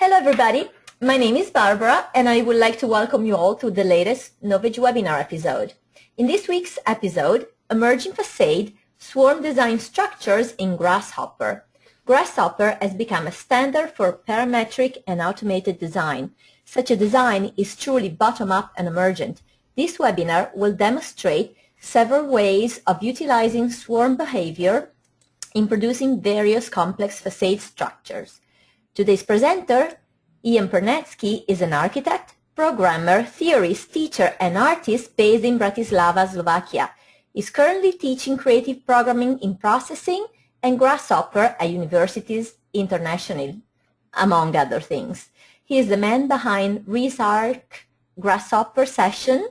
Hello everybody, my name is Barbara and I would like to welcome you all to the latest Novedge Webinar episode. In this week's episode, Emerging Facade, Swarm Design Structures in Grasshopper. Grasshopper has become a standard for parametric and automated design. Such a design is truly bottom-up and emergent. This webinar will demonstrate several ways of utilizing swarm behavior in producing various complex facade structures. Today's presenter, Ian Pernecky, is an architect, programmer, theorist, teacher, and artist based in Bratislava, Slovakia. He's currently teaching creative programming in Processing and Grasshopper at universities internationally, among other things. He is the man behind rese GRASSHOPPER Sessions,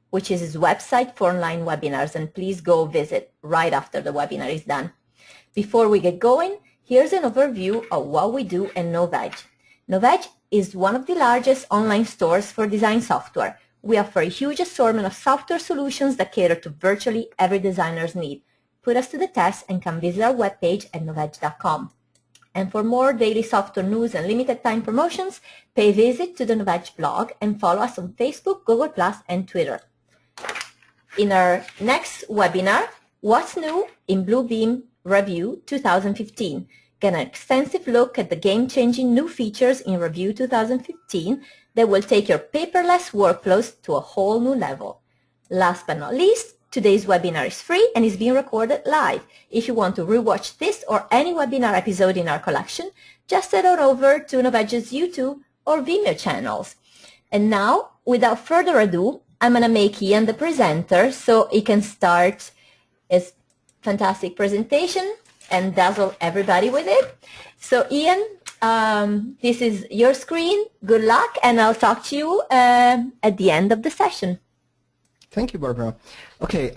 which is his website for online webinars, and please go visit right after the webinar is done. Before we get going, here's an overview of what we do at Novedge. Novedge is one of the largest online stores for design software. We offer a huge assortment of software solutions that cater to virtually every designer's need. Put us to the test and come visit our webpage at novedge.com. And for more daily software news and limited time promotions, pay a visit to the Novedge blog and follow us on Facebook, Google+, and Twitter. In our next webinar, What's New in Bluebeam Review 2015. Get an extensive look at the game-changing new features in Review 2015 that will take your paperless workflows to a whole new level. Last but not least, today's webinar is free and is being recorded live. If you want to rewatch this or any webinar episode in our collection, just head on over to Novedge's YouTube or Vimeo channels. And now, without further ado, I'm going to make Ian the presenter so he can start his fantastic presentation and dazzle everybody with it. So Ian, this is your screen. Good luck, and I'll talk to you at the end of the session. Thank you, Barbara. Okay,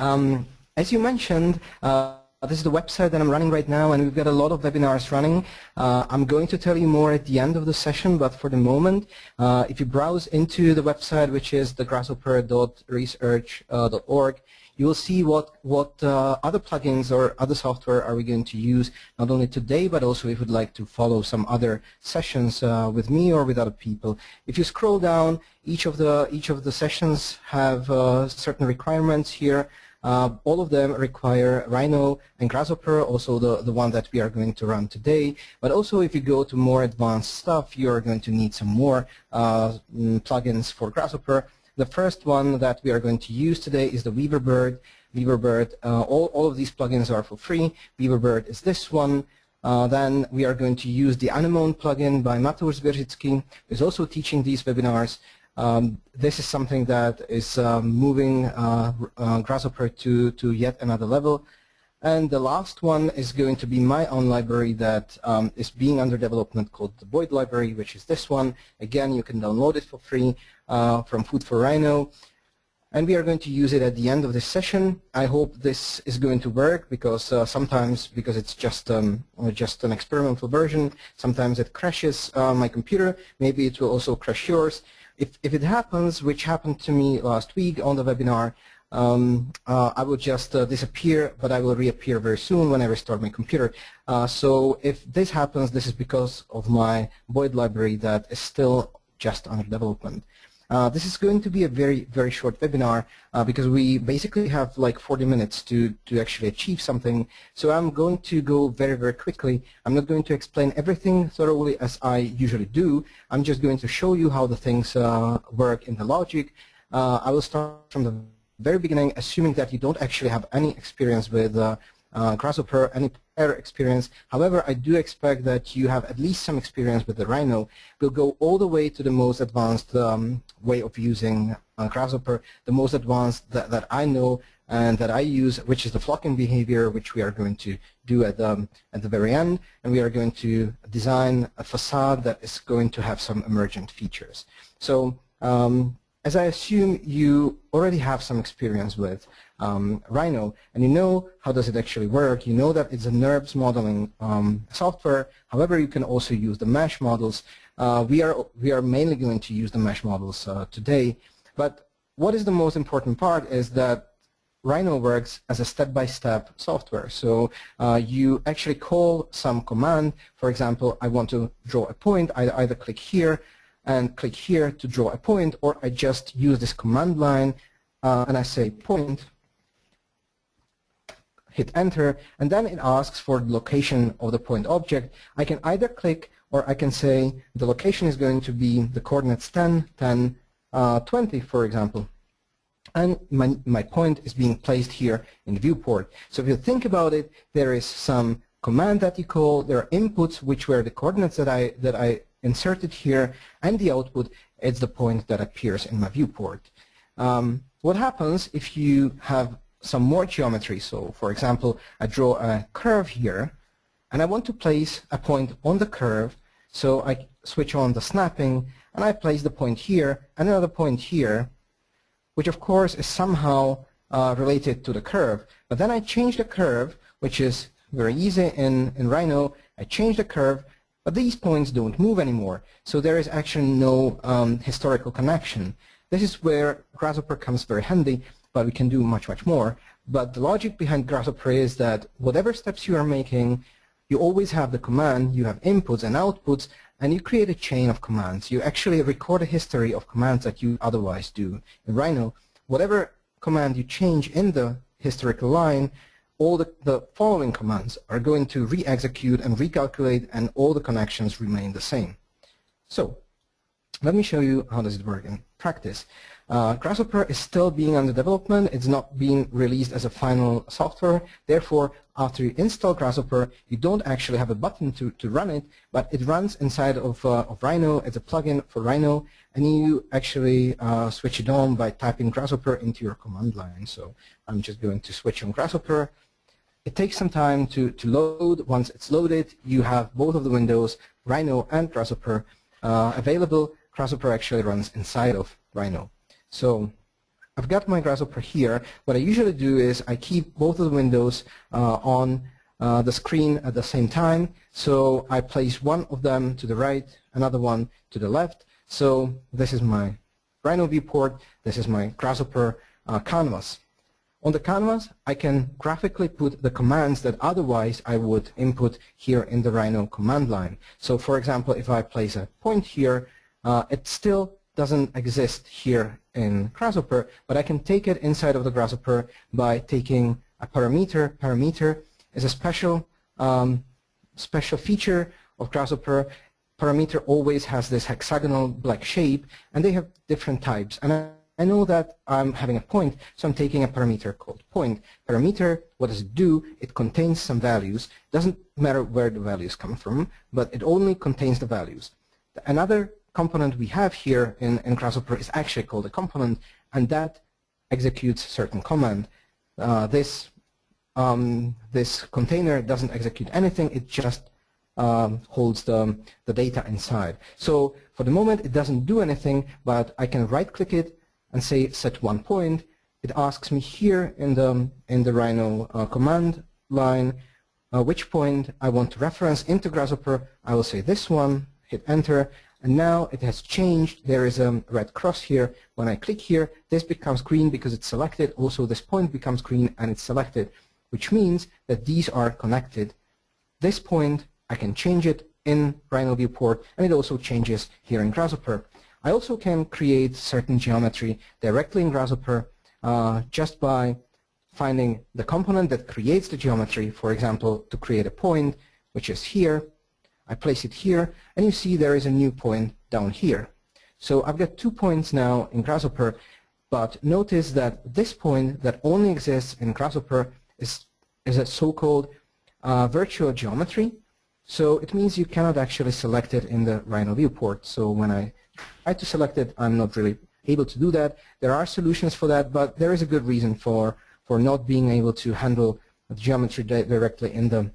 as you mentioned, this is the website that I'm running right now, and we've got a lot of webinars running. I'm going to tell you more at the end of the session, but for the moment, if you browse into the website, which is the grasshopper.research.org, you will see what other plugins or other software are we going to use, not only today, but also if you'd like to follow some other sessions with me or with other people. If you scroll down, each of the sessions have certain requirements here. All of them require Rhino and Grasshopper, also the one that we are going to run today. But also if you go to more advanced stuff, you are going to need some more plugins for Grasshopper. The first one that we are going to use today is the Weaverbird. Weaverbird, all of these plugins are for free. Weaverbird is this one. Then we are going to use the Anemone plugin by Mateusz Wierzicki, who is also teaching these webinars. This is something that is moving Grasshopper to yet another level. And the last one is going to be my own library that is being under development called the Boid library, which is this one. Again, you can download it for free from Food for Rhino. And we are going to use it at the end of this session. I hope this is going to work because sometimes, because it's just an experimental version, sometimes it crashes my computer. Maybe it will also crash yours. If it happens, which happened to me last week on the webinar, I will just disappear, but I will reappear very soon when I restart my computer. So if this happens, this is because of my Boid library that is still just under development. This is going to be a very, very short webinar because we basically have like 40 minutes to actually achieve something. So I'm going to go very, very quickly. I'm not going to explain everything thoroughly as I usually do. I'm just going to show you how the things work in the logic. I will start from the very beginning, assuming that you don't actually have any experience with Grasshopper, any prior experience. However, I do expect that you have at least some experience with the Rhino. We'll go all the way to the most advanced way of using Grasshopper, the most advanced that I know and that I use, which is the flocking behavior, which we are going to do at the very end. And we are going to design a facade that is going to have some emergent features. So as I assume you already have some experience with Rhino, and you know how does it actually work. You know that it's a NURBS modeling software. However, you can also use the mesh models. We are mainly going to use the mesh models today. But what is the most important part is that Rhino works as a step-by-step software. So you actually call some command. For example, I want to draw a point. I either click here and click here to draw a point, or I just use this command line and I say point, hit enter, and then it asks for the location of the point object. I can either click, or I can say the location is going to be the coordinates 10, 10, 20, for example. And my point is being placed here in the viewport. So if you think about it, there is some command that you call, there are inputs which were the coordinates that I inserted here, and the output is the point that appears in my viewport. What happens if you have some more geometry? So for example, I draw a curve here and I want to place a point on the curve, so I switch on the snapping and I place the point here and another point here, which of course is somehow related to the curve. But then I change the curve, which is very easy in Rhino. I change the curve, but these points don't move anymore. So there is actually no historical connection. This is where Grasshopper comes very handy, but we can do much, much more. But the logic behind Grasshopper is that whatever steps you are making, you always have the command, you have inputs and outputs, and you create a chain of commands. You actually record a history of commands that you otherwise do. In Rhino, whatever command you change in the historical line, all the following commands are going to re-execute and recalculate, and all the connections remain the same. So let me show you how does it work in practice. Grasshopper is still being under development. It's not being released as a final software. Therefore, after you install Grasshopper, you don't actually have a button to run it, but it runs inside of Rhino. It's a plugin for Rhino, and you actually switch it on by typing Grasshopper into your command line. So I'm just going to switch on Grasshopper. It takes some time to load. Once it's loaded, you have both of the windows, Rhino and Grasshopper, available. Grasshopper actually runs inside of Rhino. So I've got my Grasshopper here. What I usually do is I keep both of the windows on the screen at the same time. So I place one of them to the right, another one to the left. So this is my Rhino viewport. This is my Grasshopper canvas. On the canvas, I can graphically put the commands that otherwise I would input here in the Rhino command line. So for example, if I place a point here, it still doesn't exist here in Grasshopper, but I can take it inside of the Grasshopper by taking a parameter. Parameter is a special feature of Grasshopper. Parameter always has this hexagonal black shape, and they have different types. And I know that I'm having a point, so I'm taking a parameter called point. Parameter, what does it do? It contains some values. It doesn't matter where the values come from, but it only contains the values. Another component we have here in Grasshopper is actually called a component, and that executes certain command. This container doesn't execute anything, it just holds the data inside. So for the moment it doesn't do anything, but I can right click it and say set one point. It asks me here in the Rhino command line which point I want to reference into Grasshopper. I will say this one, hit enter, and now it has changed. There is a red cross here. When I click here, this becomes green because it's selected. Also this point becomes green and it's selected, which means that these are connected. This point, I can change it in Rhino viewport, and it also changes here in Grasshopper. I also can create certain geometry directly in Grasshopper just by finding the component that creates the geometry. For example, to create a point, which is here, I place it here, and you see there is a new point down here. So I've got 2 points now in Grasshopper, but notice that this point that only exists in Grasshopper is a so-called virtual geometry. So it means you cannot actually select it in the Rhino viewport. So when I try to select it, I'm not really able to do that. There are solutions for that, but there is a good reason for not being able to handle the geometry directly in the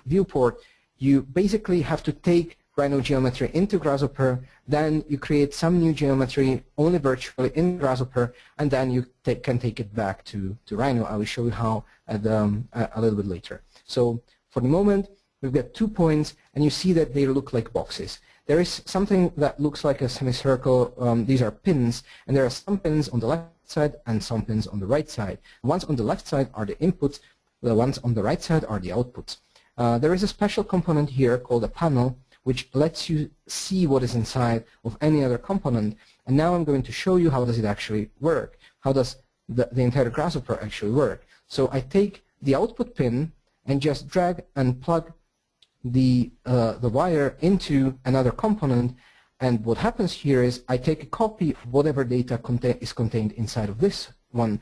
viewport. You basically have to take Rhino geometry into Grasshopper, then you create some new geometry only virtually in Grasshopper, and then you can take it back to Rhino. I will show you how a little bit later. So for the moment, we've got 2 points, and you see that they look like boxes. There is something that looks like a semicircle. These are pins, and there are some pins on the left side and some pins on the right side. The ones on the left side are the inputs, the ones on the right side are the outputs. There is a special component here called a panel which lets you see what is inside of any other component, and now I'm going to show you how does it actually work. How does the entire grasshopper actually work. So I take the output pin and just drag and plug the wire into another component, and what happens here is I take a copy of whatever data is contained inside of this one,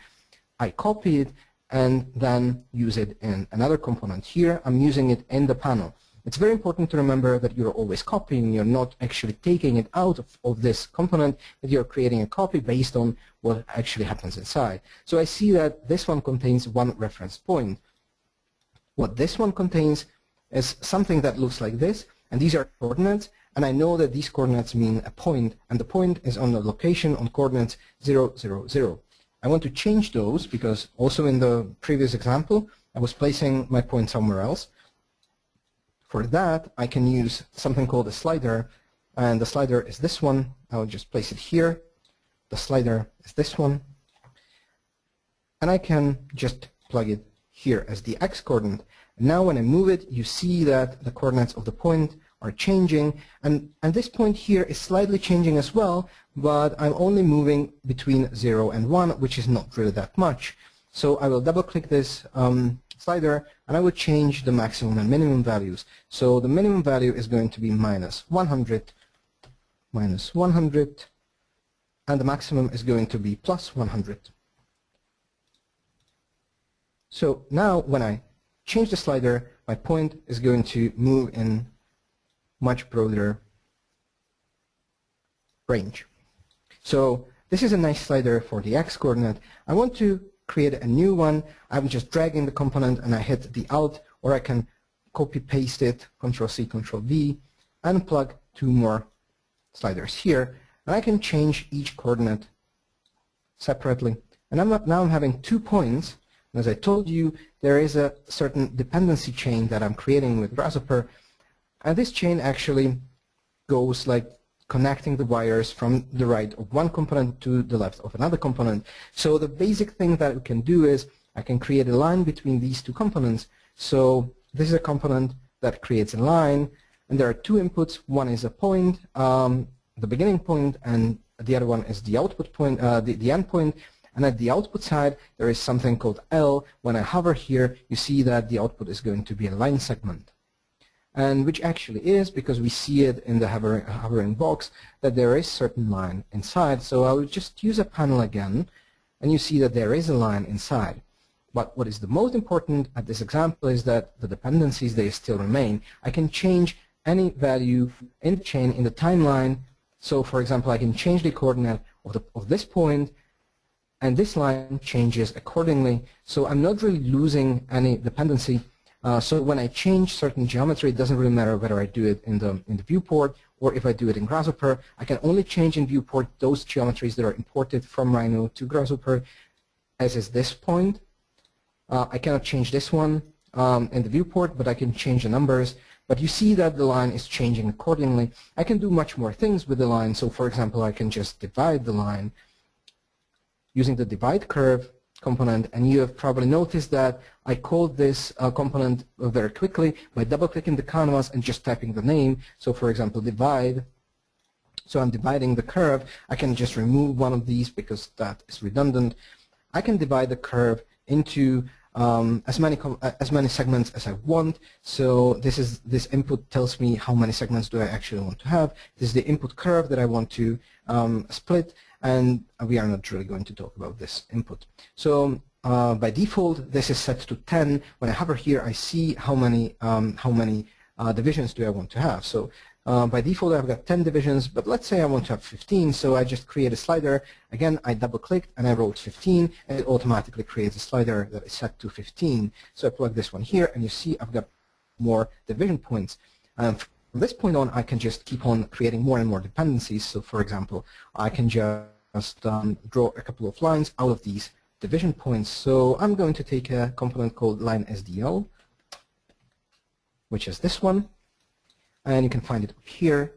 I copy it and then use it in another component. Here I'm using it in the panel. It's very important to remember that you're always copying, you're not actually taking it out of this component, that you're creating a copy based on what actually happens inside. So I see that this one contains one reference point. What this one contains is something that looks like this, and these are coordinates, and I know that these coordinates mean a point, and the point is on the location on coordinates 0, 0, 0. I want to change those because also in the previous example I was placing my point somewhere else. For that I can use something called a slider, and the slider is this one. I'll just place it here. The slider is this one, and I can just plug it here as the x coordinate. Now when I move it, you see that the coordinates of the point are changing, and this point here is slightly changing as well, but I'm only moving between 0 and 1, which is not really that much. So I will double click this slider, and I will change the maximum and minimum values. So the minimum value is going to be minus 100, and the maximum is going to be plus 100. So now when I change the slider, my point is going to move in much broader range. So this is a nice slider for the x coordinate. I want to create a new one. I'm just dragging the component and I hit the Alt, or I can copy paste it, Ctrl+C, Ctrl+V, and plug two more sliders here, and I can change each coordinate separately. And now I'm having 2 points. As I told you, there is a certain dependency chain that I'm creating with Grasshopper, and this chain actually goes like connecting the wires from the right of one component to the left of another component. So the basic thing that we can do is I can create a line between these two components. So this is a component that creates a line, and there are two inputs. One is a point, the beginning point, and the other one is the output point, the end point. And at the output side, there is something called L. When I hover here, you see that the output is going to be a line segment. And which actually is, because we see it in the hovering box, that there is certain line inside. So I will just use a panel again, and you see that there is a line inside. But what is the most important at this example is that the dependencies, they still remain. I can change any value in the chain, in the timeline. So for example, I can change the coordinate of this point, and this line changes accordingly. So I'm not really losing any dependency. So when I change certain geometry, it doesn't really matter whether I do it in the viewport or if I do it in Grasshopper. I can only change in viewport those geometries that are imported from Rhino to Grasshopper, as is this point. I cannot change this one in the viewport, but I can change the numbers. But you see that the line is changing accordingly. I can do much more things with the line. So for example, I can just divide the line using the divide curve component, and you have probably noticed that I called this component very quickly by double-clicking the canvas and just typing the name. So for example, divide. So I'm dividing the curve. I can just remove one of these because that is redundant. I can divide the curve into as many segments as I want. So this input tells me how many segments do I actually want to have. This is the input curve that I want to split, and we are not really going to talk about this input. So by default, this is set to 10. When I hover here, I see how many divisions do I want to have. So by default, I've got 10 divisions, but let's say I want to have 15. So I just create a slider. Again, I double-clicked and I wrote 15, and it automatically creates a slider that is set to 15. So I plug this one here, and you see I've got more division points. From this point on, I can just keep on creating more and more dependencies. So for example, I can just draw a couple of lines out of these division points. So I'm going to take a component called line SDL, which is this one, and you can find it up here.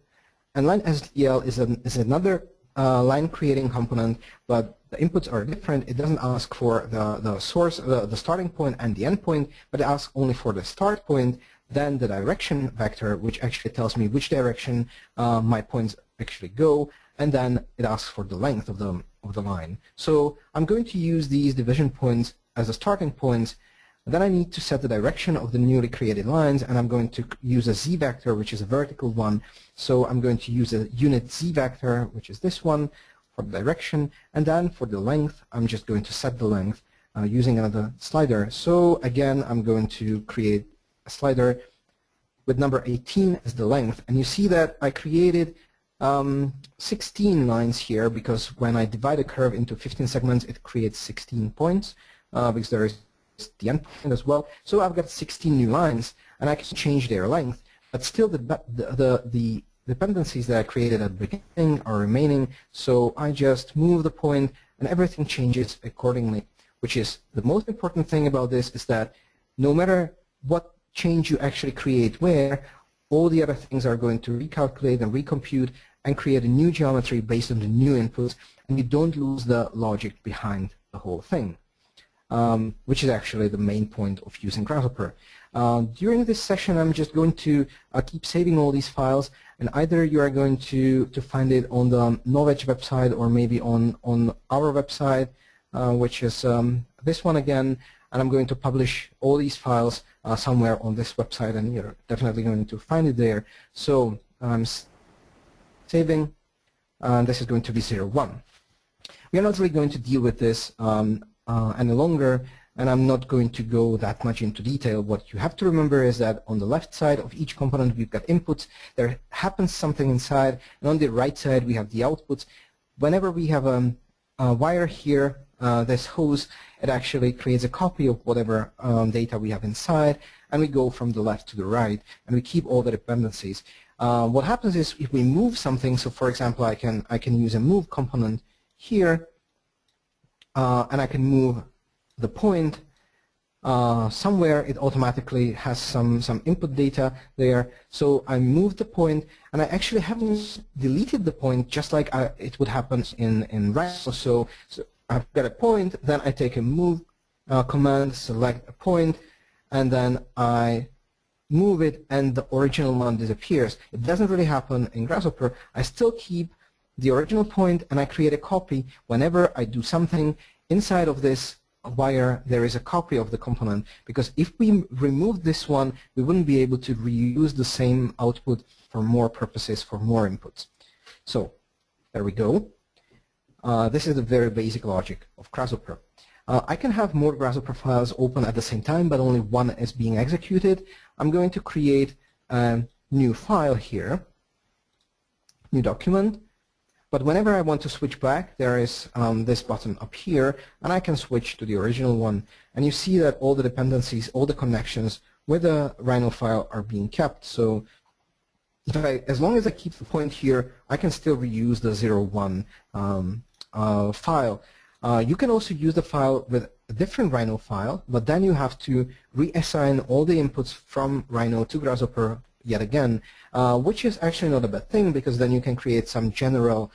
And line SDL is another line creating component, but the inputs are different. It doesn't ask for the source, the starting point and the end point, but it asks only for the start point, then the direction vector, which actually tells me which direction my points actually go, and then it asks for the length of the line. So I'm going to use these division points as the starting points. Then I need to set the direction of the newly created lines, and I'm going to use a z-vector, which is a vertical one. So I'm going to use a unit z-vector, which is this one, for the direction, and then for the length, I'm just going to set the length using another slider. So again, I'm going to create a slider with number 18 as the length, and you see that I created 16 lines here, because when I divide a curve into 15 segments, it creates 16 points, because there is the end point as well. So I've got 16 new lines, and I can change their length, but still the dependencies that I created at the beginning are remaining. So I just move the point, and everything changes accordingly, which is the most important thing about this, is that no matter what change you actually create where, all the other things are going to recalculate and recompute and create a new geometry based on the new inputs, and you don't lose the logic behind the whole thing, which is actually the main point of using Grasshopper. During this session, I'm just going to keep saving all these files, and either you are going to find it on the Novedge website or maybe on our website, which is this one again, and I'm going to publish all these files somewhere on this website, and you're definitely going to find it there. So I'm saving, and this is going to be 01. We are not really going to deal with this any longer, and I'm not going to go that much into detail. What you have to remember is that on the left side of each component we've got inputs, there happens something inside, and on the right side we have the outputs. Whenever we have a wire here, this hose, it actually creates a copy of whatever data we have inside, and we go from the left to the right, and we keep all the dependencies. What happens is if we move something, so for example I can use a move component here, and I can move the point somewhere, it automatically has some input data there. So I move the point, and I actually haven't deleted the point, just like it would happen in Rhino. So I've got a point, then I take a move command, select a point, and then I move it, and the original one disappears. It doesn't really happen in Grasshopper. I still keep the original point, and I create a copy. Whenever I do something inside of this wire, there is a copy of the component, because if we remove this one, we wouldn't be able to reuse the same output for more purposes, for more inputs. So there we go. This is the very basic logic of Grasshopper. I can have more Grasshopper files open at the same time, but only one is being executed. I'm going to create a new file here, new document. But whenever I want to switch back, there is this button up here, and I can switch to the original one. And you see that all the dependencies, all the connections with the Rhino file are being kept. So as long as I keep the point here, I can still reuse the 01 file. You can also use the file with a different Rhino file, but then you have to reassign all the inputs from Rhino to Grasshopper yet again, which is actually not a bad thing, because then you can create some general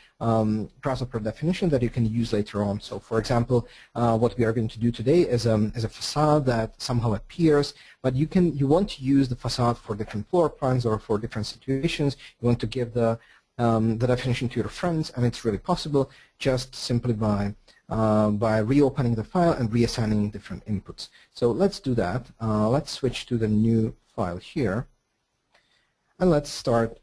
Grasshopper definition that you can use later on. So for example, what we are going to do today is a facade that somehow appears, but you want to use the facade for different floor plans or for different situations. You want to give the definition to your friends, and it's really possible just simply by reopening the file and reassigning different inputs. So let's do that. Let's switch to the new file here, and let's start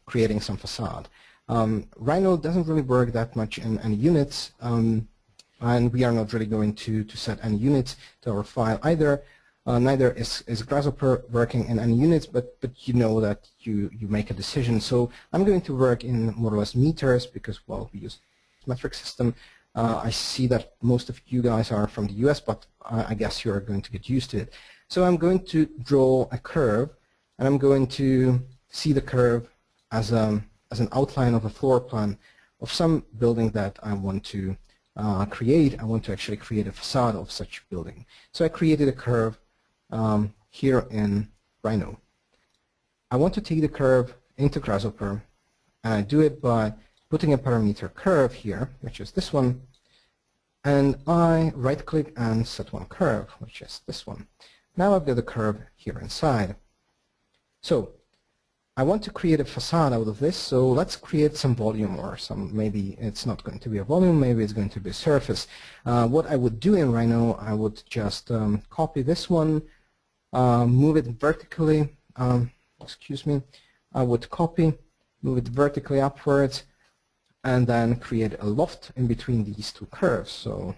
creating some facade. Rhino doesn't really work that much in any units, and we are not really going to set any units to our file either. Neither is Grasshopper working in any units, but you know that you make a decision. So I'm going to work in more or less meters, because, well, we use metric system. I see that most of you guys are from the US, but I guess you're going to get used to it. So I'm going to draw a curve, and I'm going to see the curve as an outline of a floor plan of some building that I want to create. I want to actually create a facade of such building. So I created a curve here in Rhino. I want to take the curve into Grasshopper, and I do it by putting a parameter curve here, which is this one, and I right-click and set one curve, which is this one. Now I've got a curve here inside. So I want to create a facade out of this, so let's create some volume or some, maybe it's not going to be a volume, maybe it's going to be a surface. What I would do in Rhino, I would just copy this one, move it vertically, excuse me, I would copy, move it vertically upwards, and then create a loft in between these two curves. So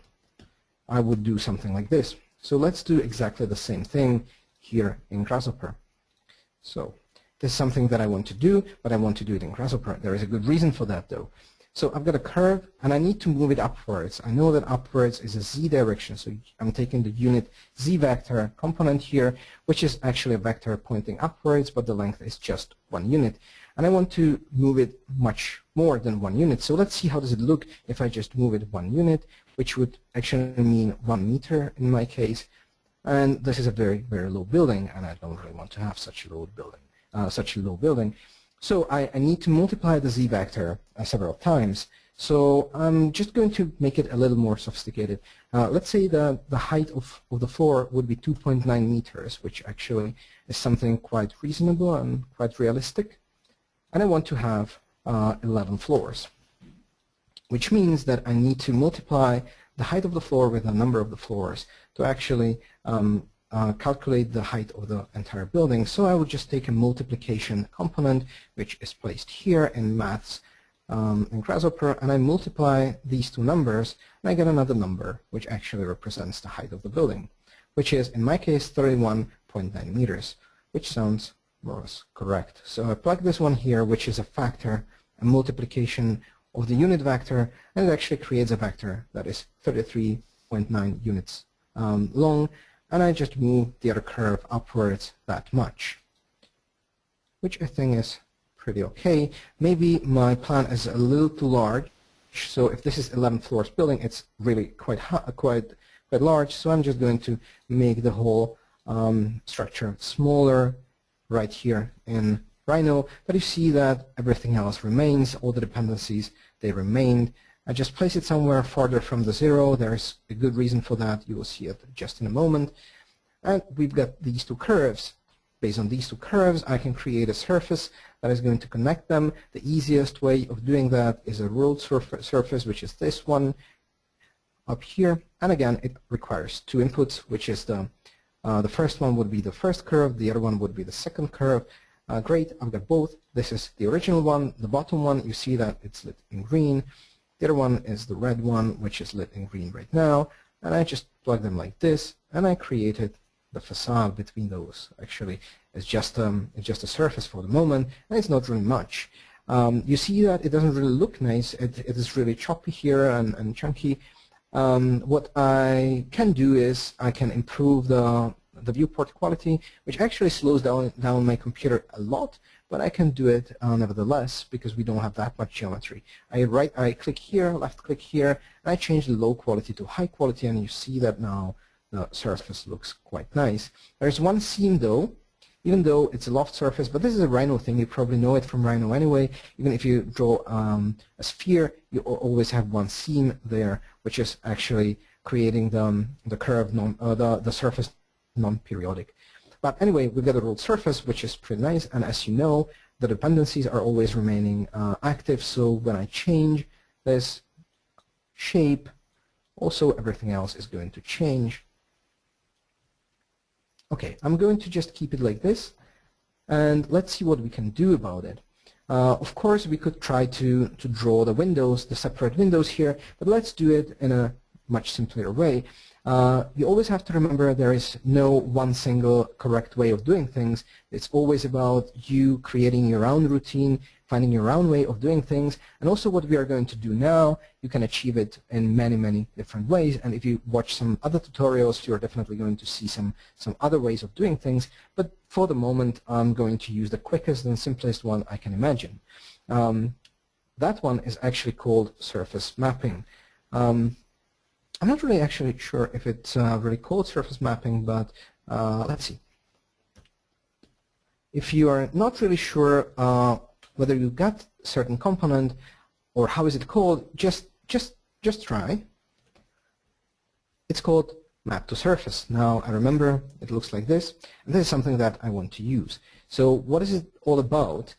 I would do something like this. So let's do exactly the same thing here in Grasshopper. So this is something that I want to do, but I want to do it in Grasshopper. There is a good reason for that though. So I've got a curve and I need to move it upwards. I know that upwards is a z direction, so I'm taking the unit z vector component here, which is actually a vector pointing upwards, but the length is just 1 unit. And I want to move it much more than 1 unit. So let's see how does it look if I just move it 1 unit, which would actually mean 1 meter in my case. And this is a very, very low building, and I don't really want to have such a low building. So I need to multiply the z vector several times. So I'm just going to make it a little more sophisticated. Let's say the height of the floor would be 2.9 meters, which actually is something quite reasonable and quite realistic. And I want to have 11 floors, which means that I need to multiply the height of the floor with the number of the floors to actually calculate the height of the entire building. So I would just take a multiplication component, which is placed here in maths in Grasshopper, and I multiply these two numbers, and I get another number, which actually represents the height of the building, which is, in my case, 31.9 meters, which sounds more or less correct. So I plug this one here, which is a factor, a multiplication of the unit vector, and it actually creates a vector that is 33.9 units long, and I just move the other curve upwards that much, which I think is pretty okay. Maybe my plan is a little too large, so if this is 11 floors building, it's really quite large, so I'm just going to make the whole structure smaller right here in Rhino, but you see that everything else remains, all the dependencies, they remained. I just place it somewhere farther from the zero. There's a good reason for that. You will see it just in a moment. And we've got these two curves. Based on these two curves, I can create a surface that is going to connect them. The easiest way of doing that is a ruled surface, which is this one up here. And again, it requires two inputs, which is the first one would be the first curve, the other one would be the second curve. Great, I've got both. This is the original one. The bottom one, you see that it's lit in green. The other one is the red one, which is lit in green right now. And I just plug them like this, and I created the facade between those. Actually, it's just a surface for the moment, and it's not really much. You see that it doesn't really look nice. It is really choppy here and chunky. What I can do is I can improve the viewport quality, which actually slows down my computer a lot, but I can do it nevertheless because we don't have that much geometry. I click here, left click here, and I change the low quality to high quality, and you see that now the surface looks quite nice. There's one seam though, even though it's a loft surface, but this is a Rhino thing. You probably know it from Rhino anyway. Even if you draw a sphere, you always have one seam there, which is actually creating the curve, the surface non-periodic. But anyway, we've got a ruled surface, which is pretty nice, and as you know, the dependencies are always remaining active, so when I change this shape, also everything else is going to change. Okay, I'm going to just keep it like this, and let's see what we can do about it. Of course, we could try to draw the windows, the separate windows here, but let's do it in a much simpler way. You always have to remember there is no one single correct way of doing things. It's always about you creating your own routine, finding your own way of doing things, and also what we are going to do now, you can achieve it in many, many different ways, and if you watch some other tutorials, you're definitely going to see some other ways of doing things, but for the moment, I'm going to use the quickest and simplest one I can imagine. That one is actually called surface mapping. I'm not really actually sure if it's really called surface mapping, but let's see. If you are not really sure whether you got a certain component or how is it called, just try. It's called map to surface. Now I remember it looks like this, and this is something that I want to use. So what is it all about?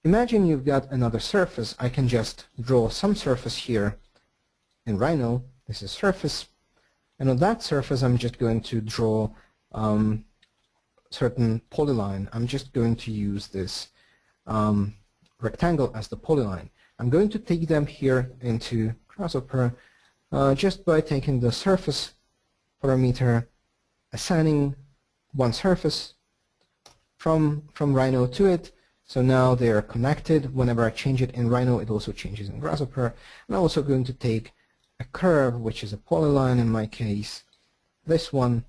Imagine you've got another surface. I can just draw some surface here in Rhino. This is surface, and on that surface I'm just going to draw certain polyline. I'm just going to use this rectangle as the polyline. I'm going to take them here into Grasshopper just by taking the surface parameter, assigning one surface from Rhino to it. So now they are connected. Whenever I change it in Rhino, it also changes in Grasshopper. And I'm also going to take a curve, which is a polyline in my case, this one.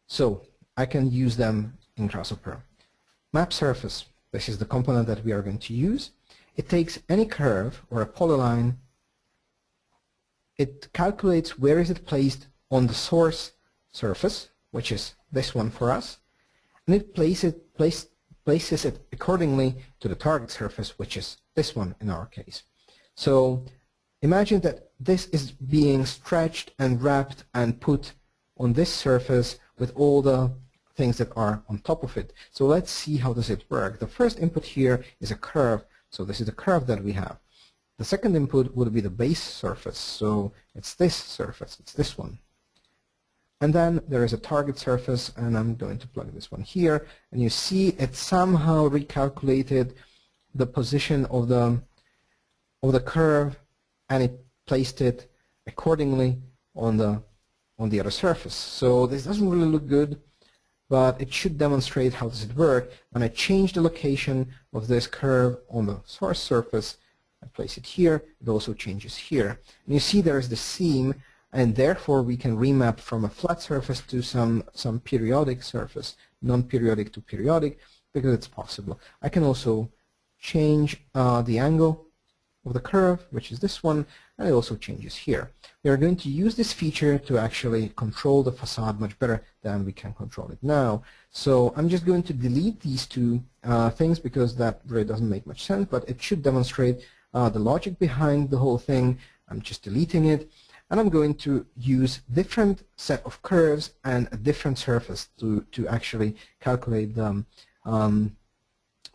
So I can use them in Grasshopper. Map surface, this is the component that we are going to use. It takes any curve or a polyline. It calculates where is it placed on the source surface, which is this one for us, and it places it accordingly to the target surface, which is this one in our case. So imagine that this is being stretched and wrapped and put on this surface with all the things that are on top of it. So let's see how does it work. The first input here is a curve, so this is the curve that we have. The second input would be the base surface, so it's this surface, it's this one. And then there is a target surface, and I'm going to plug this one here, and you see it somehow recalculated the position of the curve, and it placed it accordingly on the other surface. So this doesn't really look good, but it should demonstrate how does it work. When I change the location of this curve on the source surface, I place it here, it also changes here. And you see there is the seam, and therefore we can remap from a flat surface to some periodic surface, non-periodic to periodic, because it's possible. I can also change the angle of the curve, which is this one, and it also changes here. We are going to use this feature to actually control the facade much better than we can control it now. So I'm just going to delete these two things because that really doesn't make much sense, but it should demonstrate the logic behind the whole thing. I'm just deleting it, and I'm going to use different set of curves and a different surface to actually calculate the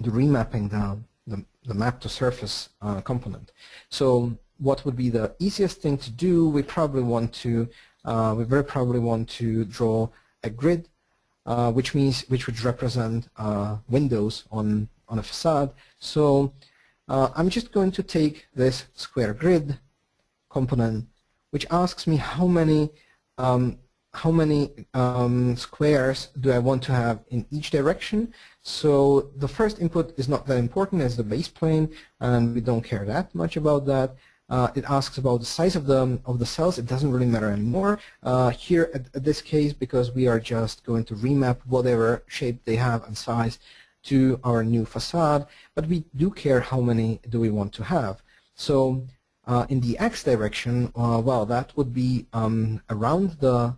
remapping, the map to surface component. So what would be the easiest thing to do? We very probably want to draw a grid, which would represent windows on a facade. So I'm just going to take this square grid component, which asks me how many squares do I want to have in each direction. So the first input is not that important as the base plane, and we don't care that much about that. It asks about the size of the cells. It doesn't really matter anymore here at this case, because we are just going to remap whatever shape they have and size to our new facade. But we do care how many do we want to have. So in the X direction, well, that would be around the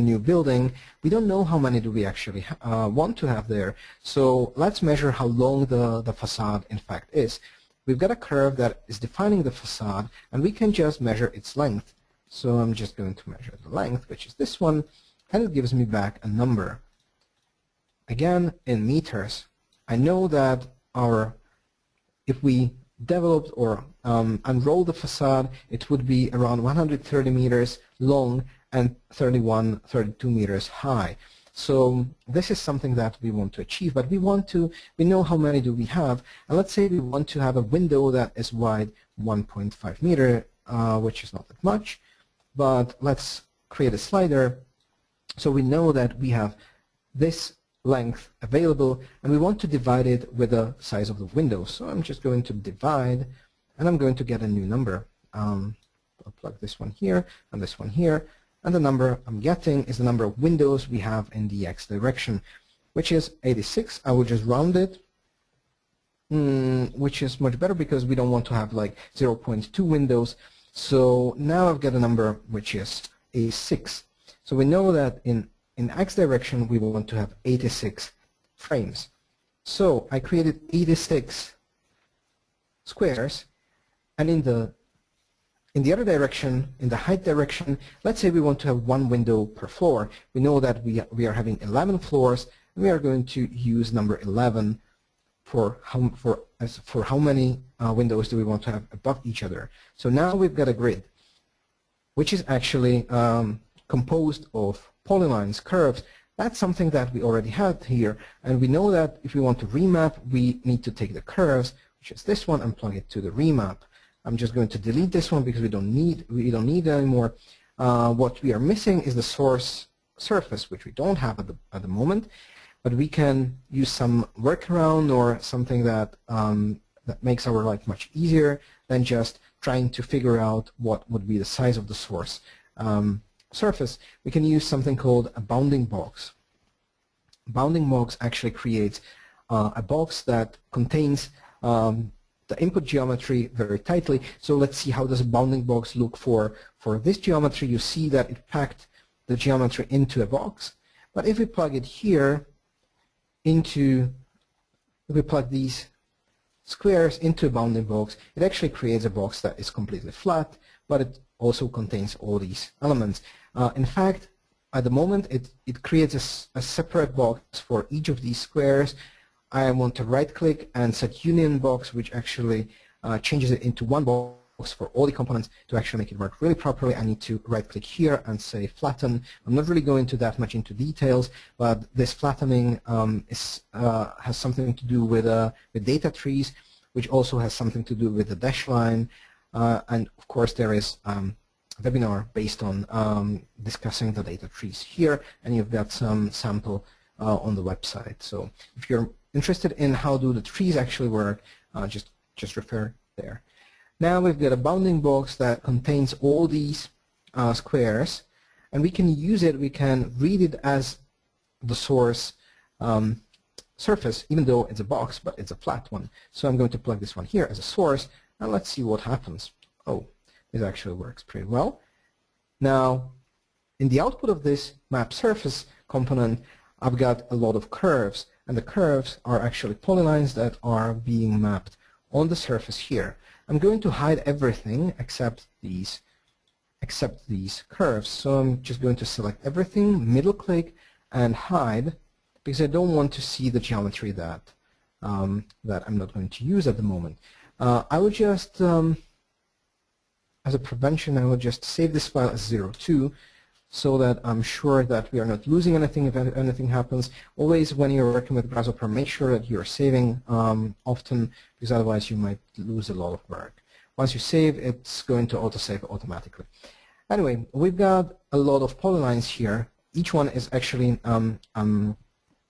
new building. We don't know how many do we actually want to have there. So let's measure how long the facade in fact is. We've got a curve that is defining the facade, and we can just measure its length. So I'm just going to measure the length, which is this one, and it gives me back a number. Again, in meters. I know that if we developed or unroll the facade, it would be around 130 meters long and 32 meters high. So this is something that we want to achieve, but we know how many do we have, and let's say we want to have a window that is wide 1.5 meter, which is not that much, but let's create a slider. So we know that we have this length available, and we want to divide it with the size of the window. So I'm just going to divide, and I'm going to get a new number. I'll plug this one here and this one here, and the number I'm getting is the number of windows we have in the X direction, which is 86. I will just round it, which is much better because we don't want to have like 0.2 windows. So now I've got a number which is 86. So we know that in X direction we want to have 86 frames. So I created 86 squares, and in the in the other direction, in the height direction, let's say we want to have one window per floor. We know that we are having 11 floors, and we are going to use number 11 for how many windows do we want to have above each other. So now we've got a grid, which is actually composed of polylines, curves. That's something that we already had here, and we know that if we want to remap, we need to take the curves, which is this one, and plug it to the remap. I'm just going to delete this one because we don't need it anymore. What we are missing is the source surface, which we don't have at the moment, but we can use some workaround or something that that makes our life much easier than just trying to figure out what would be the size of the source surface. We can use something called a bounding box. Bounding box actually creates a box that contains the input geometry very tightly. So let's see how does a bounding box look for this geometry. You see that it packed the geometry into a box. But if we plug it here if we plug these squares into a bounding box, it actually creates a box that is completely flat, but it also contains all these elements. In fact, at the moment, it creates a separate box for each of these squares. I want to right-click and set union box, which actually changes it into one box for all the components. To actually make it work really properly, I need to right-click here and say flatten. I'm not really going that much into details, but this flattening has something to do with data trees, which also has something to do with the dash line. And of course, there is a webinar based on discussing the data trees here, and you've got some sample on the website. So if you're interested in how do the trees actually work, just refer there. Now we've got a bounding box that contains all these squares, and we can use it, we can read it as the source surface, even though it's a box, but it's a flat one. So I'm going to plug this one here as a source, and let's see what happens. Oh, this actually works pretty well. Now, in the output of this map surface component, I've got a lot of curves, and the curves are actually polylines that are being mapped on the surface here. I'm going to hide everything except these curves. So I'm just going to select everything, middle click, and hide, because I don't want to see the geometry that that I'm not going to use at the moment. I would just, as a prevention, I will just save this file as 02, so that I'm sure that we are not losing anything if anything happens. Always when you're working with Grasshopper, make sure that you're saving often, because otherwise you might lose a lot of work. Once you save, it's going to auto-save automatically. Anyway, we've got a lot of polylines here. Each one is actually a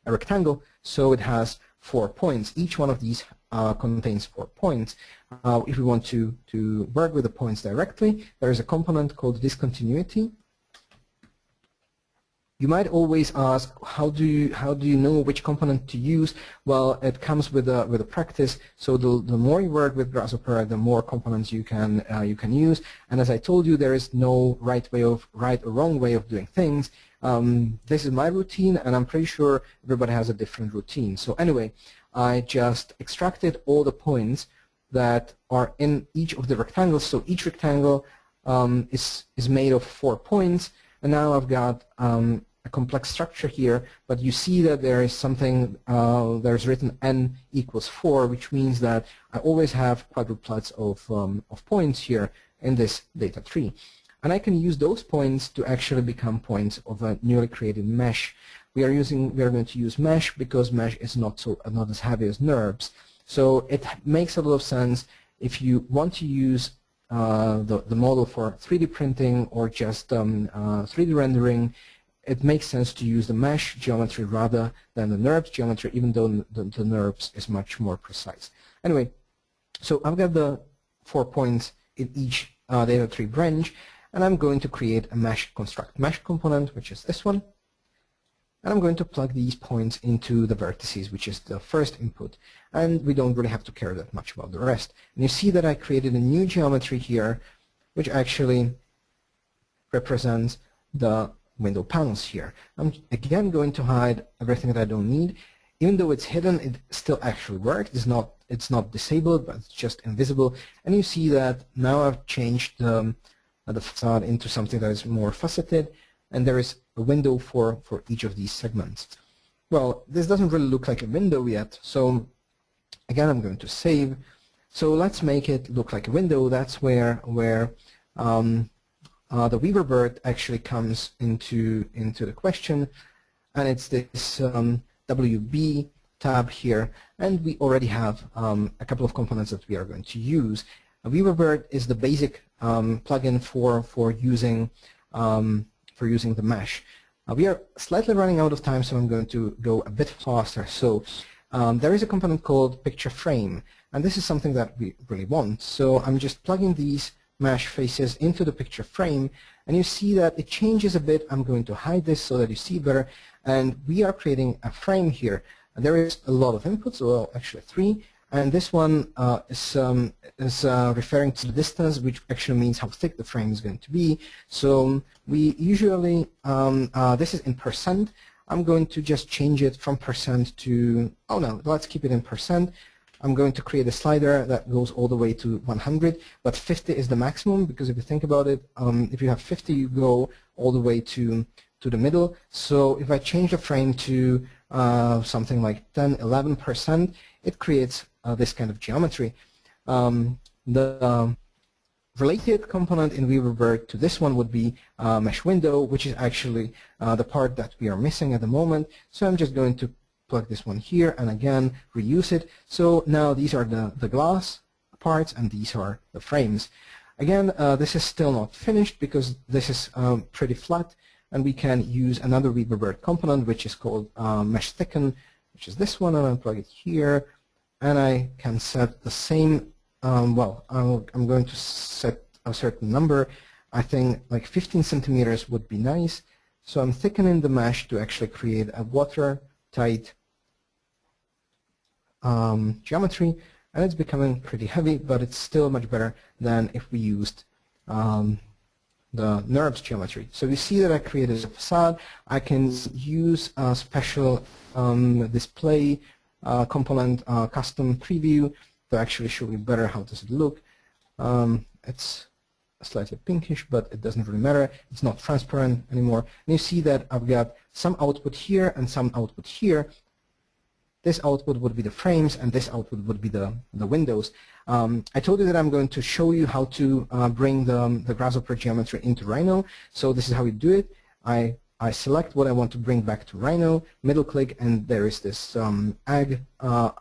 rectangle, so it has 4 points. Each one of these contains 4 points. If we want to work with the points directly, there is a component called discontinuity. You might always ask, how do you know which component to use? Well, it comes with a practice. So the more you work with Grasshopper, the more components you can use. And as I told you, there is no right or wrong way of doing things. This is my routine, and I'm pretty sure everybody has a different routine. So anyway, I just extracted all the points that are in each of the rectangles. So each rectangle is made of 4 points. And now I've got a complex structure here, but you see that there is something, there's written n equals 4, which means that I always have quadruplets of points here in this data tree. And I can use those points to actually become points of a newly created mesh. We are going to use mesh because mesh is not as heavy as NURBS. So it makes a lot of sense if you want to use the model for 3D printing or just 3D rendering. It makes sense to use the mesh geometry rather than the NURBS geometry, even though the NURBS is much more precise. Anyway, so I've got the 4 points in each data tree branch, and I'm going to create a mesh construct mesh component, which is this one. And I'm going to plug these points into the vertices, which is the first input. And we don't really have to care that much about the rest. And you see that I created a new geometry here, which actually represents the window panels here. I'm again going to hide everything that I don't need. even though it's hidden, it still actually works. It's not disabled, but it's just invisible. And you see that now I've changed the facade into something that is more faceted, and there is a window for each of these segments. Well, this doesn't really look like a window yet, so again I'm going to save. So let's make it look like a window. That's where the Weaver bird actually comes into the question, and it's this WB tab here, and we already have a couple of components that we are going to use. A Weaver bird is the basic plugin for using the mesh. We are slightly running out of time, so I'm going to go a bit faster. So there is a component called picture frame, and this is something that we really want. So I'm just plugging these mesh faces into the picture frame, and you see that it changes a bit. I'm going to hide this so that you see better, and we are creating a frame here. And there is a lot of inputs, well, actually 3, and this one is referring to the distance, which actually means how thick the frame is going to be. So we usually, this is in percent. I'm going to just change it from percent to, oh no, let's keep it in percent. I'm going to create a slider that goes all the way to 100, but 50 is the maximum, because if you think about it, if you have 50, you go all the way to the middle. So if I change the frame to something like 10, 11%, it creates this kind of geometry. The related component in Weaver bird to this one would be mesh window, which is actually the part that we are missing at the moment. So I'm just going to plug this one here and again reuse it. So now these are the glass parts and these are the frames. Again, this is still not finished because this is pretty flat, and we can use another Weaver bird component which is called mesh thicken, which is this one, and I'll plug it here, and I can set the same, well, I'm going to set a certain number. I think like 15 centimeters would be nice. So I'm thickening the mesh to actually create a watertight geometry, and it's becoming pretty heavy, but it's still much better than if we used the NURBS geometry. So you see that I created a facade. I can use a special display component custom preview to actually show you better how does it look. It's slightly pinkish, but it doesn't really matter. It's not transparent anymore. And you see that I've got some output here and some output here. This output would be the frames, and this output would be the windows. I told you that I'm going to show you how to bring the grasshopper geometry into Rhino. So this is how you do it. I select what I want to bring back to Rhino, middle click, and there is this egg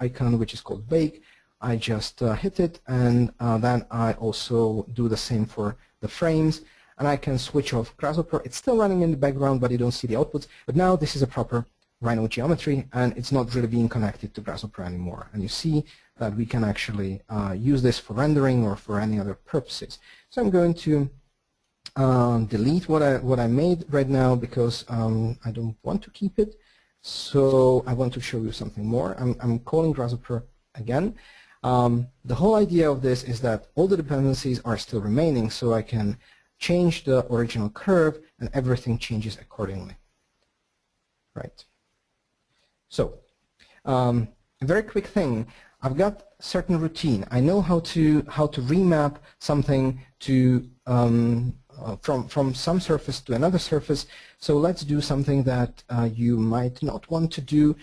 icon which is called bake. I just hit it, and then I also do the same for the frames, and I can switch off grasshopper. It's still running in the background, but you don't see the outputs. But now this is a proper Rhino geometry, and it's not really being connected to grasshopper anymore. And you see that we can actually use this for rendering or for any other purposes. So I'm going to delete what I made right now because I don't want to keep it. So I want to show you something more. I'm calling grasshopper again. The whole idea of this is that all the dependencies are still remaining, so I can change the original curve and everything changes accordingly. Right. So, a very quick thing. I've got certain routine. I know how to remap something to from some surface to another surface. So let's do something that you might not want to do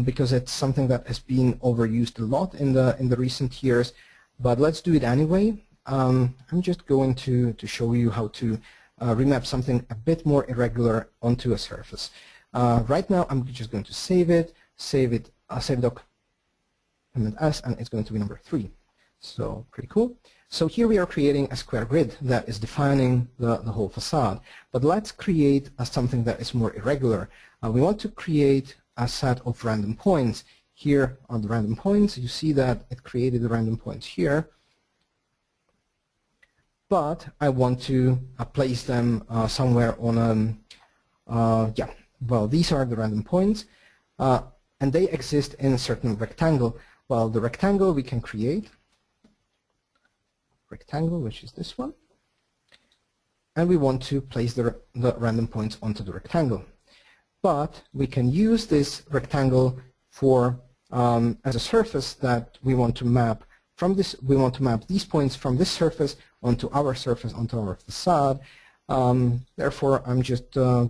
because it's something that has been overused a lot in the recent years. But let's do it anyway. I'm just going to show you how to remap something a bit more irregular onto a surface. Right now, I'm just going to save document as, and it's going to be number 3. So pretty cool. So here we are creating a square grid that is defining the whole facade. But let's create something that is more irregular. We want to create a set of random points. Here are the random points. You see that it created the random points here. But I want to place them somewhere on yeah. Well, these are the random points, and they exist in a certain rectangle. Well, the rectangle we can create, rectangle, which is this one, and we want to place the random points onto the rectangle. But we can use this rectangle for as a surface that we want to map from this. We want to map these points from this surface onto our surface, onto our facade. Therefore, I'm just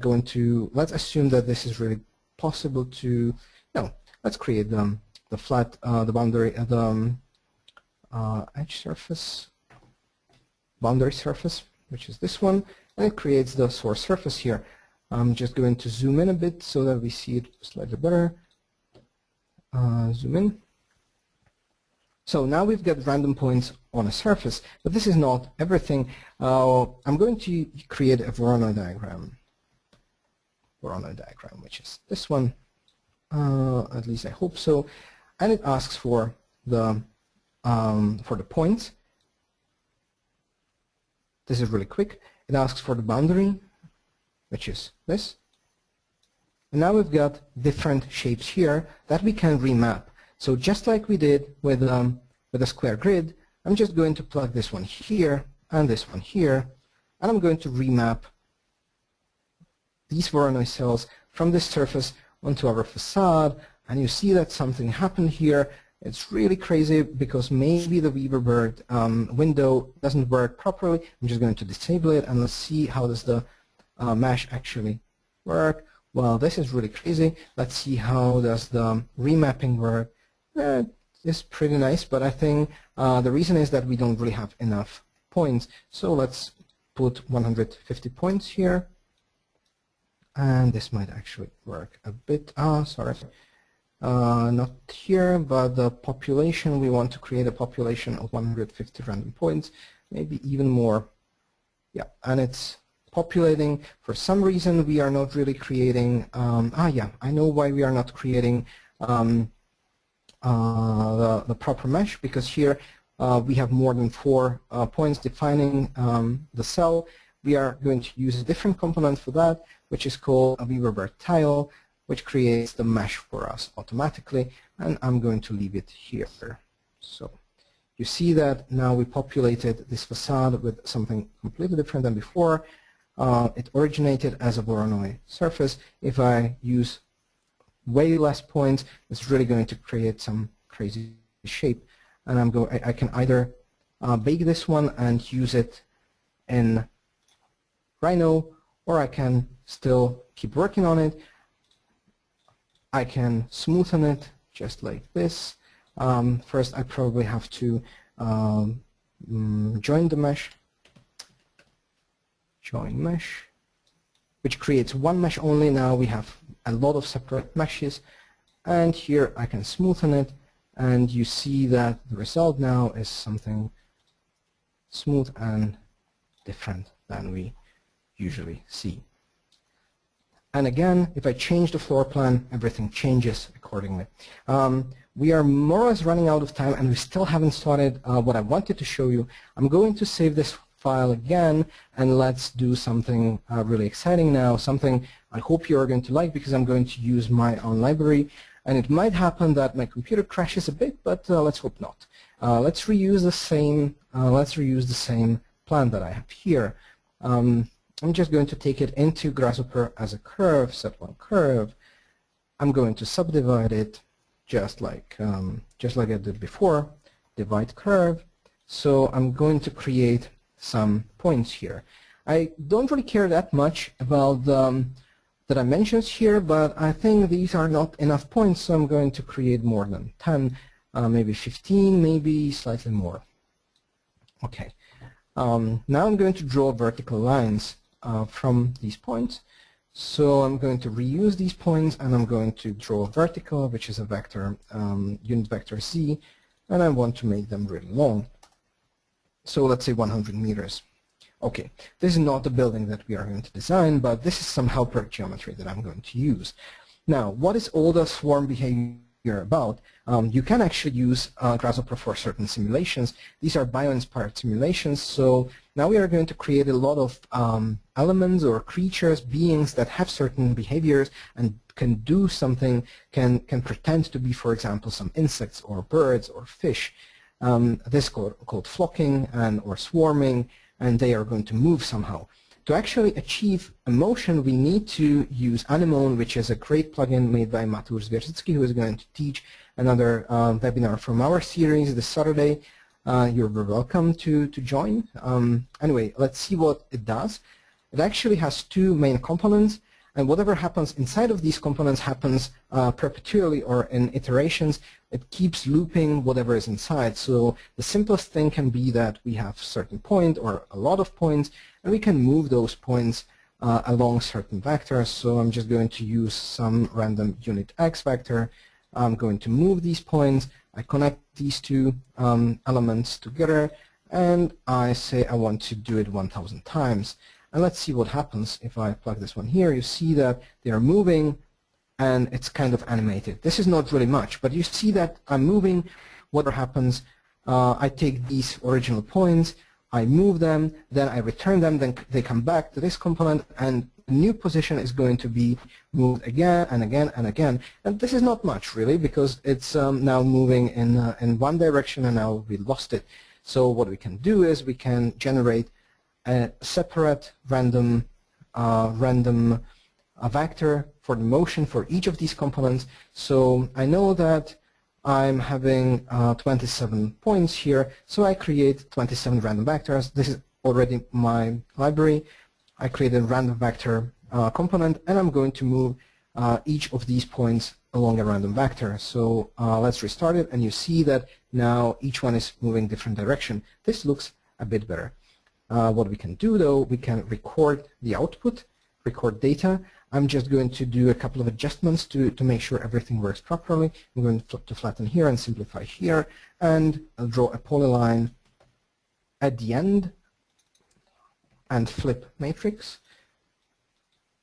going to, let's assume that this is really possible to, no, let's create the flat, the boundary, the edge surface, boundary surface, which is this one, and it creates the source surface here. I'm just going to zoom in a bit so that we see it slightly better. Zoom in. So now we've got random points on a surface, but this is not everything. I'm going to create a Voronoi diagram. Which is this one. At least I hope so. And it asks for the points. This is really quick. It asks for the boundary, which is this. And now we've got different shapes here that we can remap. So just like we did with a square grid, I'm just going to plug this one here and this one here, and I'm going to remap these Voronoi cells from this surface onto our facade. And you see that something happened here. It's really crazy because maybe the Weaverbird window doesn't work properly. I'm just going to disable it, and let's see how does the mesh actually work. Well, this is really crazy. Let's see how does the remapping work. It's pretty nice, but I think the reason is that we don't really have enough points. So let's put 150 points here, and this might actually work a bit. Sorry. Not here, but the population, we want to create a population of 150 random points, maybe even more. Yeah, and it's populating. For some reason, we are not really creating, yeah, I know why we are not creating the proper mesh, because here we have more than 4 points defining the cell. We are going to use a different component for that, which is called a Weaverbird tile, which creates the mesh for us automatically, and I'm going to leave it here. So you see that now we populated this facade with something completely different than before. It originated as a Voronoi surface. If I use way less points, it's really going to create some crazy shape. And I can either bake this one and use it in Rhino, or I can still keep working on it. I can smoothen it just like this. First, I probably have to join the mesh. Join mesh, which creates one mesh only. Now we have a lot of separate meshes, and here I can smoothen it, and you see that the result now is something smooth and different than we usually see. And again, if I change the floor plan, everything changes accordingly. We are more or less running out of time, and we still haven't started what I wanted to show you. I'm going to save this file again, and let's do something really exciting now, something I hope you're going to like, because I'm going to use my own library, and it might happen that my computer crashes a bit, but let's hope not. Let's reuse the same plan that I have here. I'm just going to take it into Grasshopper as a curve, set one curve. I'm going to subdivide it just like I did before, divide curve. So I'm going to create some points here. I don't really care that much about the dimensions here, but I think these are not enough points, so I'm going to create more than 10, maybe 15, maybe slightly more. Okay. Now I'm going to draw vertical lines from these points. So I'm going to reuse these points, and I'm going to draw a vertical, which is a vector, unit vector z, and I want to make them really long. So let's say 100 meters. Okay, this is not the building that we are going to design, but this is some helper geometry that I'm going to use. Now, what is all the swarm behavior about? You can actually use Grasshopper for certain simulations. These are bio-inspired simulations, so now we are going to create a lot of elements or creatures, beings that have certain behaviors and can do something, can pretend to be, for example, some insects or birds or fish. This is called flocking or swarming, and they are going to move somehow. To actually achieve a motion, we need to use Anemone, which is a great plugin made by Mateusz Wierzicki, who is going to teach another webinar from our series this Saturday. You're very welcome to join. Anyway, let's see what it does. It actually has two main components, and whatever happens inside of these components happens perpetually or in iterations. It keeps looping whatever is inside. So the simplest thing can be that we have a certain point or a lot of points, and we can move those points along certain vectors. So I'm just going to use some random unit x vector. I'm going to move these points. I connect these two elements together, and I say I want to do it 1,000 times. And let's see what happens if I plug this one here. You see that they are moving, and it's kind of animated. This is not really much, but you see that I'm moving. Whatever happens, I take these original points, I move them, then I return them, then they come back to this component, and the new position is going to be moved again and again and again. And this is not much really, because it's now moving in one direction, and now we lost it. So what we can do is we can generate a separate random vector for the motion for each of these components. So I know that I'm having 27 points here, so I create 27 random vectors. This is already my library. I create a random vector component, and I'm going to move each of these points along a random vector. So let's restart it, and you see that now each one is moving different direction. This looks a bit better. What we can do though, we can record the output, record data. I'm just going to do a couple of adjustments to make sure everything works properly. I'm going to flatten here and simplify here, and I'll draw a polyline at the end and flip matrix.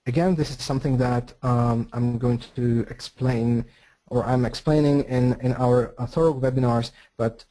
Again, this is something that I'm going to explain, or I'm explaining in our thorough webinars, but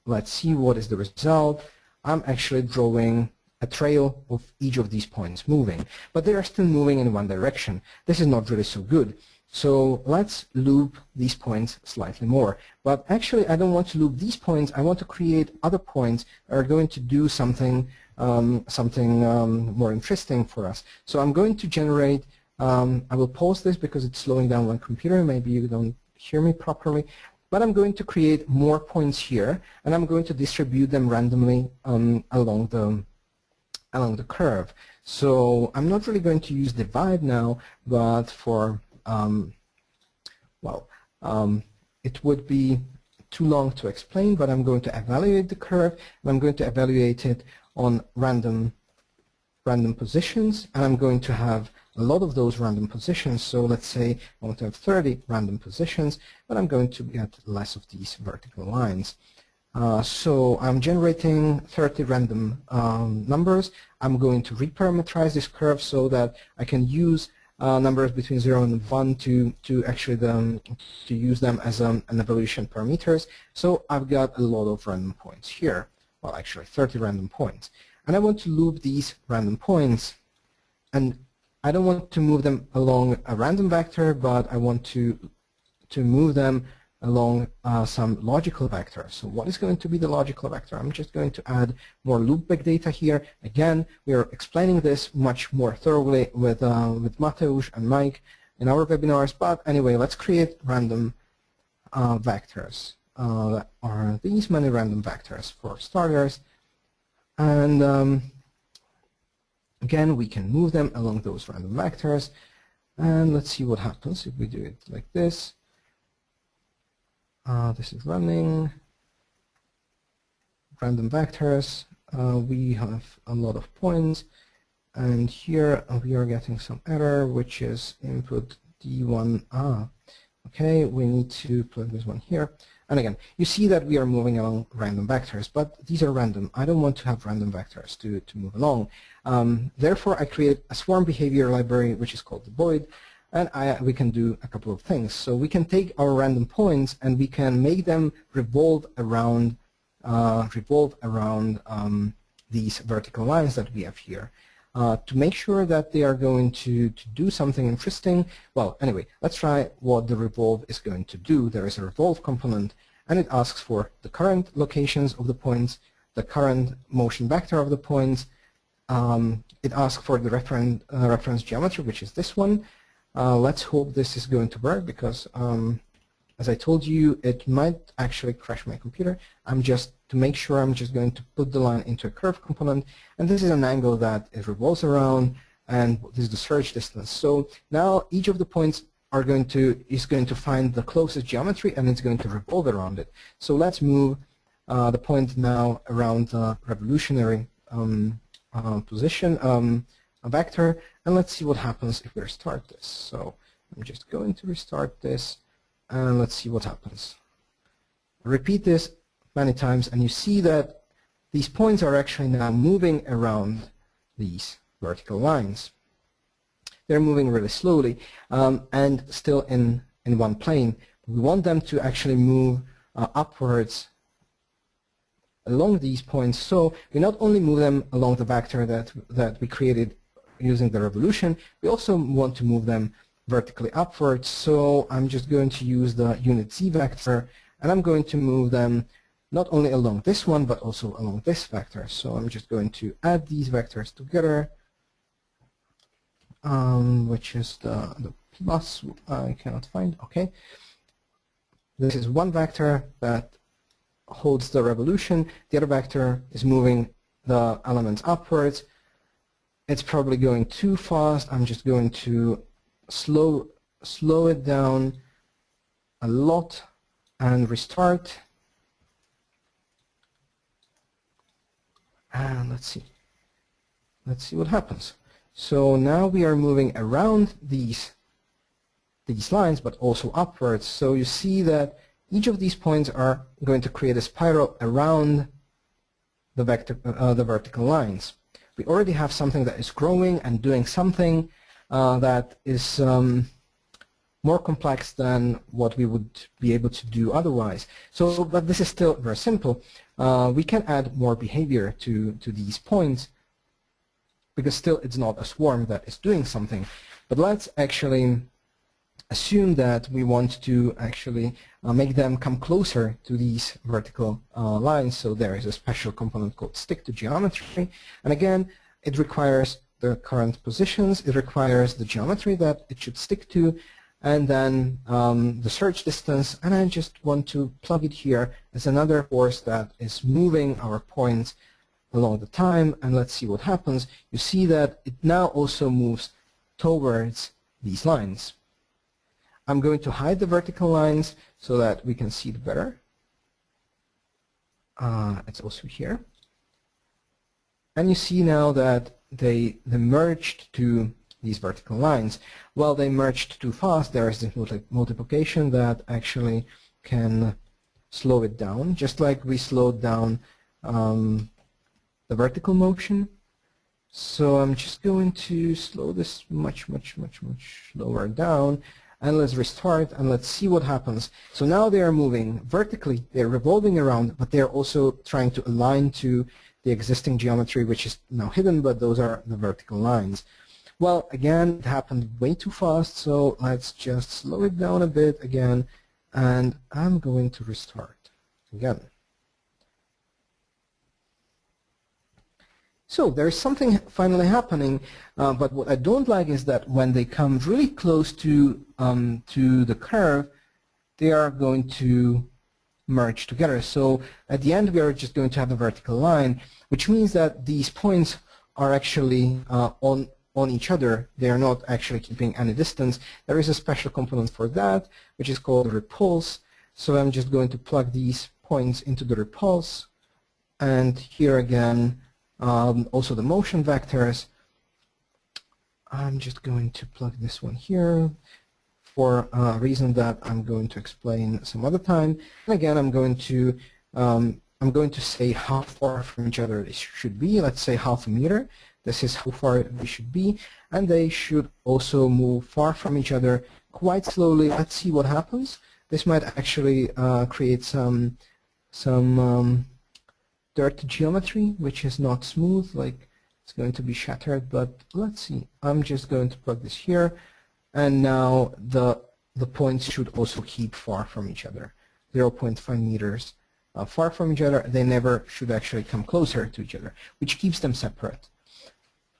let's see what is the result. I'm actually drawing a trail of each of these points moving, but they are still moving in one direction. This is not really so good. So let's loop these points slightly more. But actually, I don't want to loop these points. I want to create other points that are going to do something more interesting for us. So I'm going to generate, I will pause this because it's slowing down my computer. Maybe you don't hear me properly. But I'm going to create more points here, and I'm going to distribute them randomly along the curve. So I'm not really going to use divide now, but for it would be too long to explain, but I'm going to evaluate the curve, and I'm going to evaluate it on random positions, and I'm going to have a lot of those random positions. So let's say I want to have 30 random positions, but I'm going to get less of these vertical lines. So I'm generating 30 random numbers. I'm going to reparameterize this curve so that I can use numbers between 0 and 1 to actually to use them as an evaluation parameters. So I've got a lot of random points here. Well, actually 30 random points. And I want to loop these random points, and I don't want to move them along a random vector, but I want to move them along some logical vector. So what is going to be the logical vector? I'm just going to add more loopback data here. Again, we are explaining this much more thoroughly with Mateusz and Mike in our webinars. But anyway, let's create random vectors. That are these many random vectors for starters, and again, we can move them along those random vectors, and let's see what happens if we do it like this. This is running random vectors. We have a lot of points, and here we are getting some error, which is input D1. Okay, we need to plug this one here. And again, you see that we are moving along random vectors, but these are random. I don't want to have random vectors to move along. Therefore, I create a swarm behavior library, which is called the Boid, and we can do a couple of things. So we can take our random points and we can make them revolve around these vertical lines that we have here. To make sure that they are going to do something interesting. Well, anyway, let's try what the Revolve is going to do. There is a Revolve component, and it asks for the current locations of the points, the current motion vector of the points, it asks for the reference geometry, which is this one. Let's hope this is going to work, because as I told you, it might actually crash my computer. To make sure, I'm just going to put the line into a curve component, and this is an angle that it revolves around, and this is the search distance. So now each of the points is going to find the closest geometry, and it's going to revolve around it. So let's move the point now around the revolutionary position vector, and let's see what happens if we restart this. So I'm just going to restart this, and let's see what happens. Repeat this many times, and you see that these points are actually now moving around these vertical lines. They're moving really slowly and still in one plane. We want them to actually move upwards along these points, so we not only move them along the vector that we created using the revolution, we also want to move them vertically upwards. So I'm just going to use the unit z vector, and I'm going to move them not only along this one, but also along this vector. So I'm just going to add these vectors together, which is the plus I cannot find. Okay, this is one vector that holds the revolution. The other vector is moving the elements upwards. It's probably going too fast. I'm just going to slow it down a lot and restart. And let's see what happens. So now we are moving around these lines, but also upwards. So you see that each of these points are going to create a spiral around the vertical lines. We already have something that is growing and doing something that is more complex than what we would be able to do otherwise. So, but this is still very simple. We can add more behavior to these points, because still it's not a swarm that is doing something. But let's actually assume that we want to actually make them come closer to these vertical lines. So there is a special component called stick to geometry, and again it requires the current positions, it requires the geometry that it should stick to, and then the search distance, and I just want to plug it here as another force that is moving our points along the time, and let's see what happens. You see that it now also moves towards these lines. I'm going to hide the vertical lines so that we can see it better. It's also here. And you see now that they merged to these vertical lines. Well, they merged too fast. There is this multiplication that actually can slow it down, just like we slowed down the vertical motion. So I'm just going to slow this much lower down, and let's restart and let's see what happens. So now they are moving vertically, they're revolving around, but they're also trying to align to the existing geometry, which is now hidden, but those are the vertical lines. Well, again, it happened way too fast, so let's just slow it down a bit again, and I'm going to restart again. So there's something finally happening, but what I don't like is that when they come really close to the curve, they are going to merge together. So at the end, we are just going to have a vertical line, which means that these points are actually on each other. They are not actually keeping any distance. There is a special component for that, which is called Repulse. So I'm just going to plug these points into the Repulse, and here again, also the motion vectors. I'm just going to plug this one here for a reason that I'm going to explain some other time. And again, I'm going to say how far from each other they should be. Let's say half a meter. This is how far they should be, and they should also move far from each other quite slowly. Let's see what happens. This might actually create some dirt geometry, which is not smooth, like it's going to be shattered, but let's see. I'm just going to plug this here, and now the points should also keep far from each other, 0.5 meters far from each other. They never should actually come closer to each other, which keeps them separate.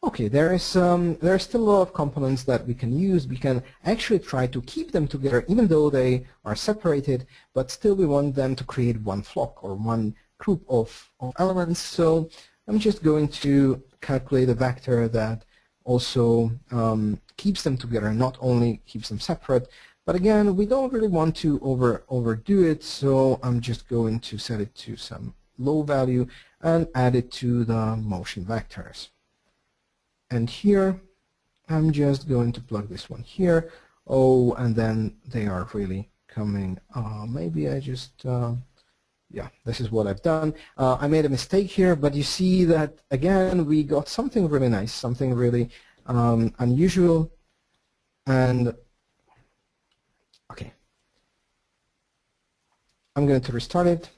Okay, there is still a lot of components that we can use. We can actually try to keep them together even though they are separated, but still we want them to create one flock or one group of elements. So I'm just going to calculate a vector that also keeps them together, not only keeps them separate. But again, we don't really want to overdo it, so I'm just going to set it to some low value and add it to the motion vectors. And here, I'm just going to plug this one here. Oh, and then they are really coming. Maybe I just, yeah, this is what I've done. I made a mistake here, but you see that, again, we got something really nice, something really unusual. And, okay. I'm going to restart it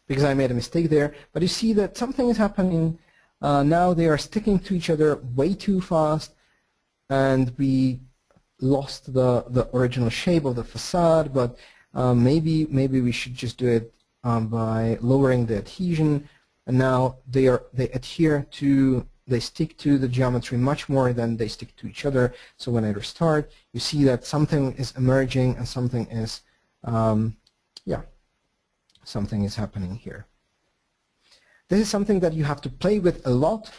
because I made a mistake there. But you see that something is happening. Now they are sticking to each other way too fast, and we lost the original shape of the facade. But maybe we should just do it by lowering the adhesion. And now they stick to the geometry much more than they stick to each other. So when I restart, you see that something is emerging and something is something is happening here. This is something that you have to play with a lot,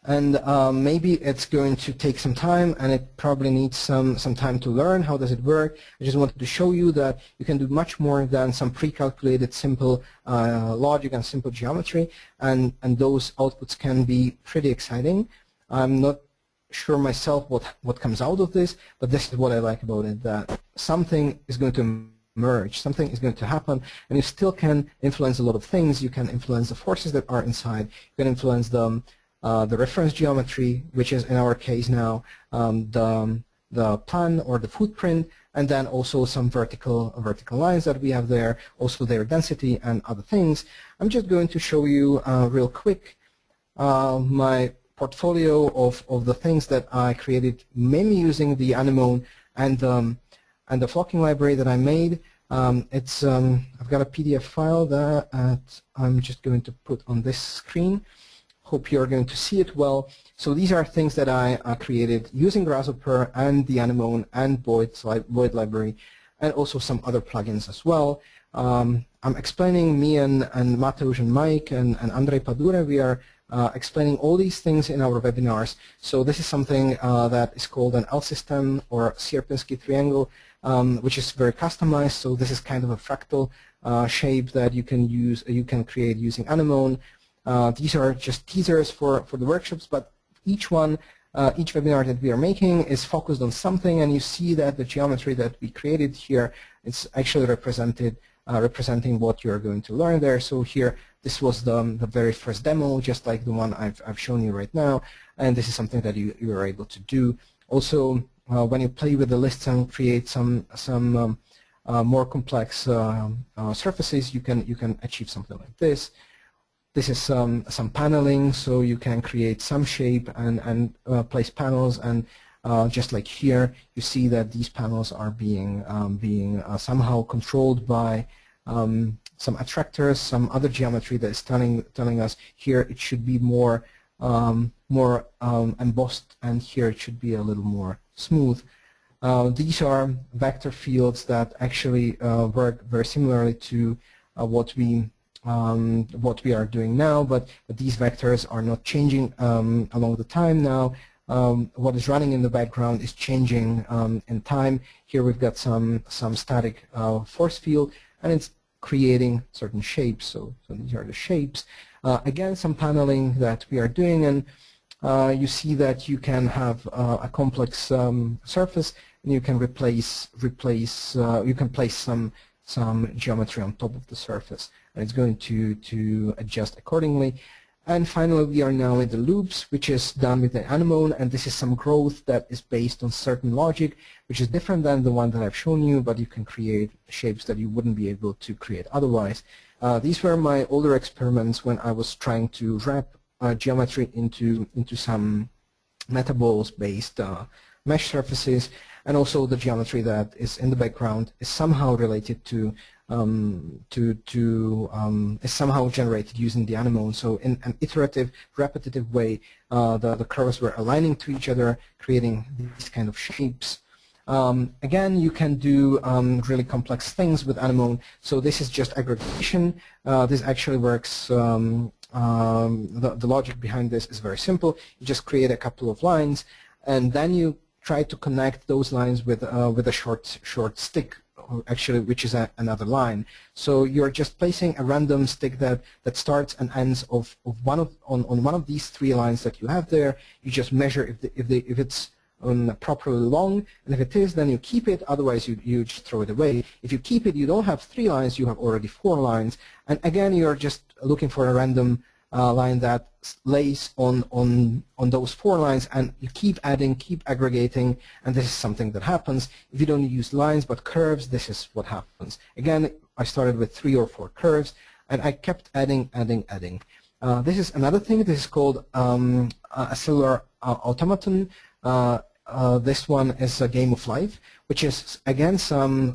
and maybe it's going to take some time, and it probably needs some time to learn how does it work. I just wanted to show you that you can do much more than some pre-calculated simple logic and simple geometry, and those outputs can be pretty exciting. I'm not sure myself what comes out of this, but this is what I like about it, that something is going to merge, something is going to happen, and you still can influence a lot of things. You can influence the forces that are inside. You can influence the reference geometry, which is in our case now the plan or the footprint, and then also some vertical lines that we have there, also their density and other things. I'm just going to show you real quick my portfolio of the things that I created, mainly using the Anemone and the flocking library that I made. I've got a PDF file that I'm just going to put on this screen. Hope you're going to see it well. So these are things that I created using Grasshopper and the Anemone and Boid library, and also some other plugins as well. I'm explaining, me and Mateusz and Mike and Andrej Padure, we are explaining all these things in our webinars. So this is something that is called an L system or Sierpinski triangle, which is very customized. So this is kind of a fractal shape that you can create using Anemone. These are just teasers for the workshops, but each webinar that we are making is focused on something, and you see that the geometry that we created here is actually representing what you're going to learn there. So here, this was the very first demo, just like the one I've shown you right now, and this is something that you are able to do. Also, when you play with the lists and create some more complex surfaces, you can achieve something like this. This is some paneling, so you can create some shape and place panels, and just like here, you see that these panels are being somehow controlled by some attractors, some other geometry that is telling us here it should be more embossed, and here it should be a little more smooth. These are vector fields that actually work very similarly to what we are doing now, but these vectors are not changing along the time now. What is running in the background is changing in time. Here we've got some static force field, and it's creating certain shapes. So these are the shapes. Again, some paneling that we are doing, and you see that you can have a complex surface, and you can you can place some geometry on top of the surface, and it's going to adjust accordingly. And finally, we are now in the loops, which is done with the Anemone, and this is some growth that is based on certain logic, which is different than the one that I've shown you, but you can create shapes that you wouldn't be able to create otherwise. These were my older experiments when I was trying to wrap geometry into some metaballs-based mesh surfaces, and also the geometry that is in the background is somehow related to is somehow generated using the anemone. So in an iterative, repetitive way, the curves were aligning to each other, creating these kind of shapes. Again, you can do really complex things with anemone. So this is just aggregation. This actually works. The logic behind this is very simple. You just create a couple of lines, and then you try to connect those lines with a short stick, actually, which is another line. So you're just placing a random stick that starts and ends on one of these three lines that you have there. You just measure if it's properly long, and if it is, then you keep it. Otherwise, you just throw it away. If you keep it, you don't have 3 lines. You have already 4 lines. And again, you're just looking for a random line that lays on those 4 lines, and you keep adding, keep aggregating, and this is something that happens. If you don't use lines but curves, this is what happens. Again, I started with 3 or 4 curves, and I kept adding. This is another thing. This is called a cellular automaton. This one is a game of life, which is again some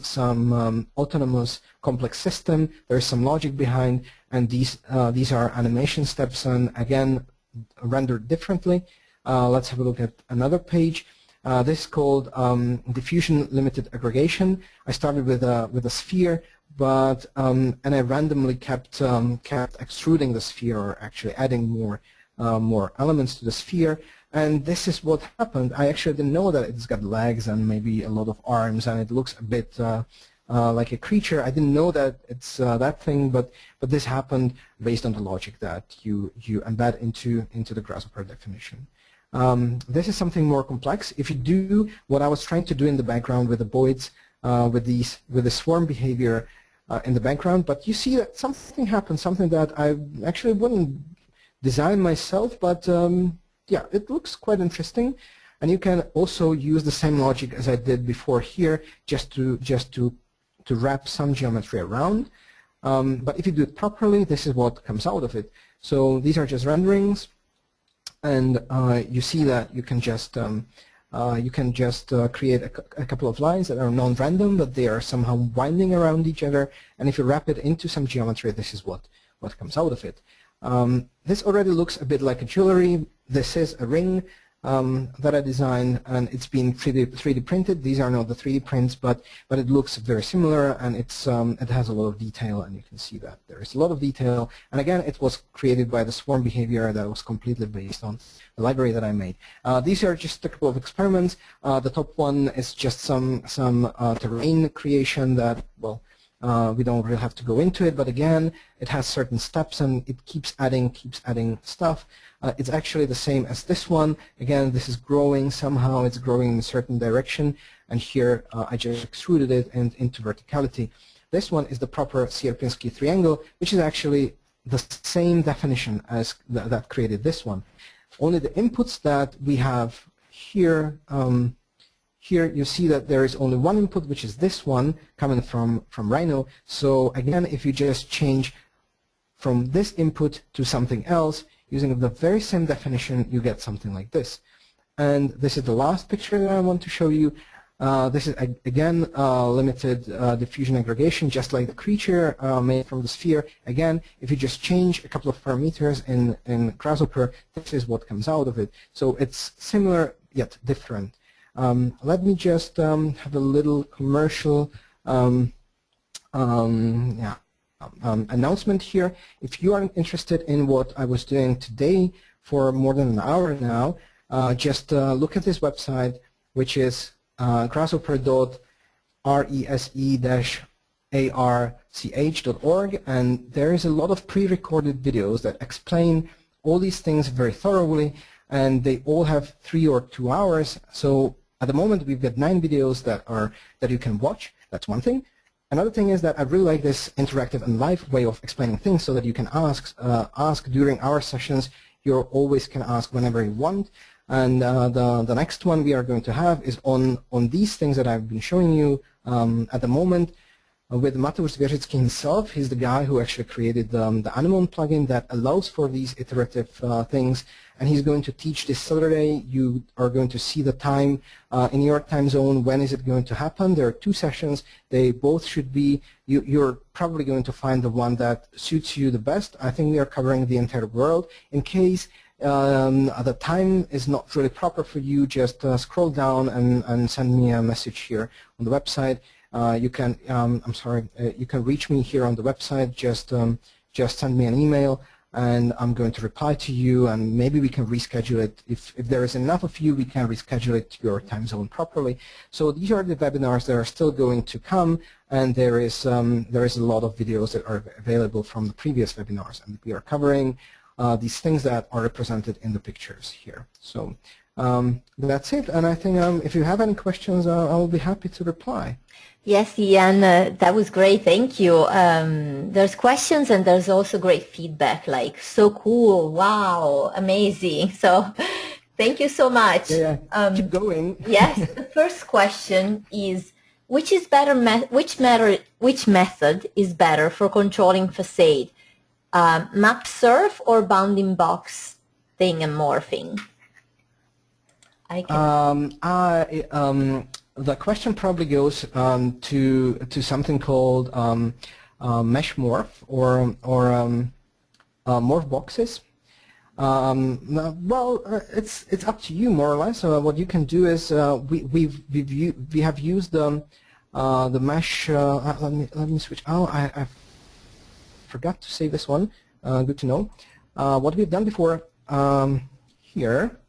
autonomous complex system. There is some logic behind, and these are animation steps, and again rendered differently. Let's have a look at another page. This is called diffusion limited aggregation. I started with a sphere, but and I randomly kept extruding the sphere, or actually adding more elements to the sphere. And this is what happened. I actually didn't know that it's got legs and maybe a lot of arms, and it looks a bit like a creature. I didn't know that it's that thing, but this happened based on the logic that you embed into the Grasshopper definition. This is something more complex. If you do what I was trying to do in the background with the Boids, with the swarm behavior in the background, but you see that something happens, something that I actually wouldn't design myself, but yeah, it looks quite interesting, and you can also use the same logic as I did before here, just to wrap some geometry around. But if you do it properly, this is what comes out of it. So these are just renderings, and you see that you can just create a couple of lines that are non-random, but they are somehow winding around each other. And if you wrap it into some geometry, this is what comes out of it. This already looks a bit like a jewelry. This is a ring that I designed, and it's been 3D printed. These are not the 3D prints, but it looks very similar, and it has a lot of detail, and you can see that there is a lot of detail. And again, it was created by the swarm behavior that was completely based on the library that I made. These are just a couple of experiments. The top one is just some terrain creation that, well, we don't really have to go into it, but again, it has certain steps, and it keeps adding stuff. It's actually the same as this one. Again, this is growing somehow. It's growing in a certain direction, and here I just extruded it into verticality. This one is the proper Sierpinski triangle, which is actually the same definition as that created this one. Only the inputs that we have here. Here you see that there is only one input, which is this one coming from Rhino. So again, if you just change from this input to something else, using the very same definition, you get something like this. And this is the last picture that I want to show you. This is again limited diffusion aggregation, just like the creature made from the sphere. Again, if you just change a couple of parameters in Grasshopper, this is what comes out of it. So it's similar yet different. Let me just have a little commercial announcement here. If you are interested in what I was doing today for more than an hour now, just look at this website, which is grasshopper.rese-arch.org, and there is a lot of pre-recorded videos that explain all these things very thoroughly, and they all have 3 or 2 hours. So at the moment, we've got 9 videos that you can watch. That's one thing. Another thing is that I really like this interactive and live way of explaining things, so that you can ask during our sessions. You always can ask whenever you want. And the next one we are going to have is on these things that I've been showing you at the moment. with Mateusz Wierzycki himself. He's the guy who actually created the Anemone plugin that allows for these iterative things, and he's going to teach this Saturday. You are going to see the time in your time zone. When is it going to happen? There are 2 sessions. They both should be, you're probably going to find the one that suits you the best. I think we are covering the entire world. In case the time is not really proper for you, just scroll down and send me a message here on the website. You can, you can reach me here on the website. Just send me an email, and I'm going to reply to you, and maybe we can reschedule it. If there is enough of you, we can reschedule it to your time zone properly. So these are the webinars that are still going to come, and there is a lot of videos that are available from the previous webinars, and we are covering these things that are represented in the pictures here. So that's it, and I think if you have any questions, I will be happy to reply. Yes, Ian, that was great. Thank you. There's questions and there's also great feedback, like, so cool, wow, amazing. So thank you so much. Yeah, keep going. Yes, the first question is, which method is better for controlling facade? Map surf or bounding box thing and morphing? The question probably goes to something called mesh morph or morph boxes. It's up to you more or less. What you can do is we have used the mesh. Let me switch. Oh, I forgot to say this one. Good to know. What we've done before here.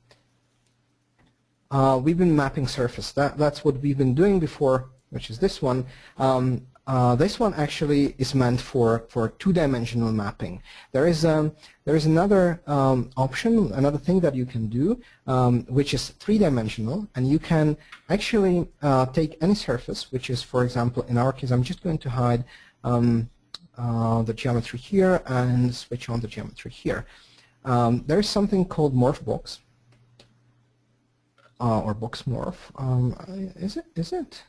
We've been mapping surface. That's what we've been doing before, which is this one. This one actually is meant for 2-dimensional mapping. There is another option, another thing that you can do, which is 3-dimensional, and you can actually take any surface, which is, for example, in our case, I'm just going to hide the geometry here and switch on the geometry here. There is something called morph box. Or box morph. Is it?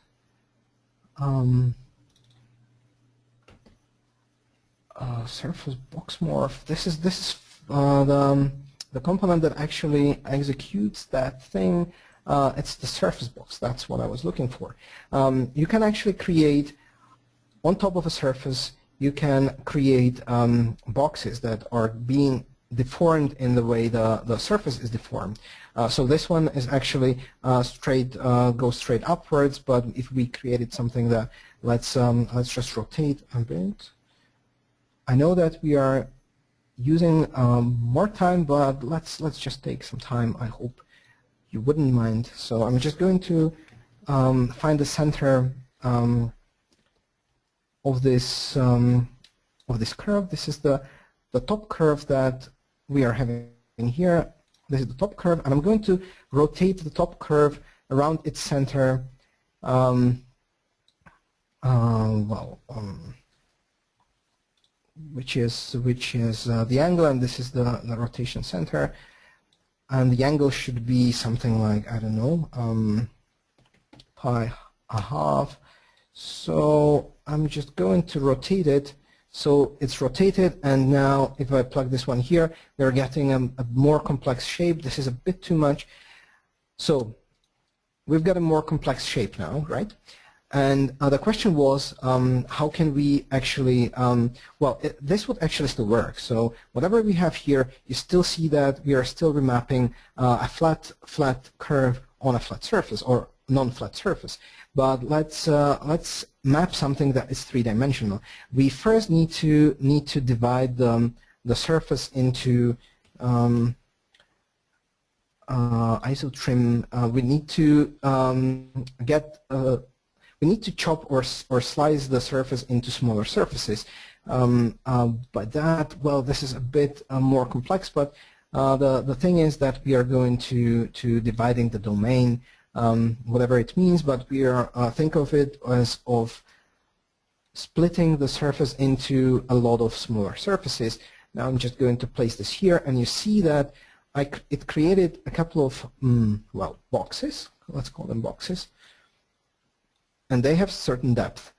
Surface box morph. This is the component that actually executes that thing. It's the surface box. That's what I was looking for. You can actually create on top of a surface. You can create boxes that are being deformed in the way the surface is deformed. So this one is actually goes straight upwards, but if we created something that let's just rotate a bit. I know that we are using more time, but let's just take some time. I hope you wouldn't mind. So I'm just going to find the center of this curve. This is the top curve that we are having here. This is the top curve, and I'm going to rotate the top curve around its center. Which is the angle, and this is the rotation center, and the angle should be something like, I don't know, pi a half. So I'm just going to rotate it. So it's rotated, and now if I plug this one here, we're getting a more complex shape. This is a bit too much. So we've got a more complex shape now, right? And the question was, how can we actually, this would actually still work. So whatever we have here, you still see that we are still remapping a flat curve on a flat surface or non-flat surface. But let's map something that is 3-dimensional. We first need to divide the surface into isotrim. We need to we need to chop or slice the surface into smaller surfaces. But that, well, this is a bit more complex. But the thing is that we are going to dividing the domain. Whatever it means, but we are think of it as of splitting the surface into a lot of smaller surfaces. Now I'm just going to place this here, and you see that it created a couple of boxes. Let's call them boxes, and they have certain depth.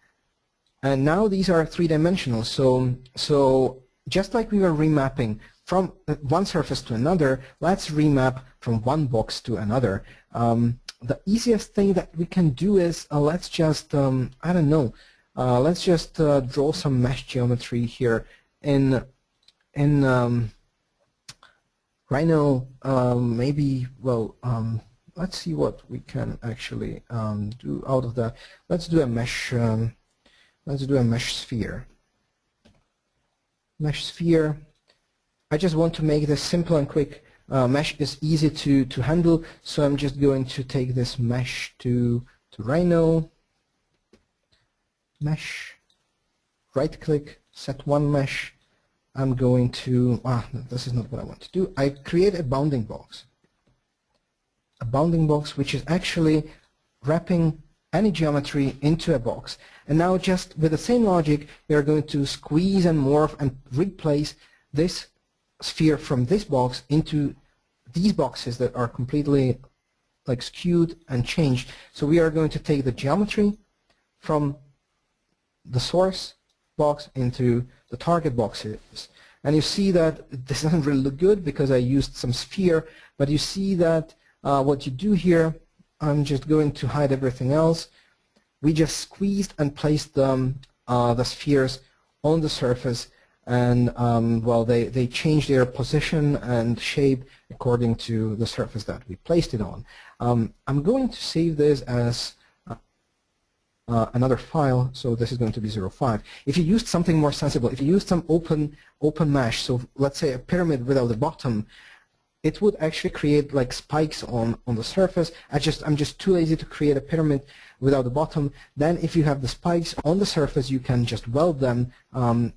And now these are three-dimensional. So just like we were remapping from one surface to another, let's remap from one box to another. The easiest thing that we can do is let's just, I don't know, let's just draw some mesh geometry here in Rhino. Maybe, well, let's see what we can actually do out of that. Let's do a mesh. Let's do a mesh sphere. Mesh sphere. I just want to make this simple and quick. Mesh is easy to handle, so I'm just going to take this mesh to Rhino. Mesh. Right click, set one mesh. I'm going to, this is not what I want to do. I create a bounding box. A bounding box which is actually wrapping any geometry into a box. And now just with the same logic, we are going to squeeze and morph and replace this sphere from this box into these boxes that are completely like skewed and changed. So we are going to take the geometry from the source box into the target boxes. And you see that this doesn't really look good because I used some sphere, but you see that what you do here, I'm just going to hide everything else. We just squeezed and placed the spheres on the surface, and well, they change their position and shape according to the surface that we placed it on. I'm going to save this as another file, so this is going to be 05. If you used something more sensible, if you used some open mesh, so let's say a pyramid without the bottom, it would actually create like spikes on the surface. I'm just too lazy to create a pyramid without the bottom. Then if you have the spikes on the surface, you can just weld them,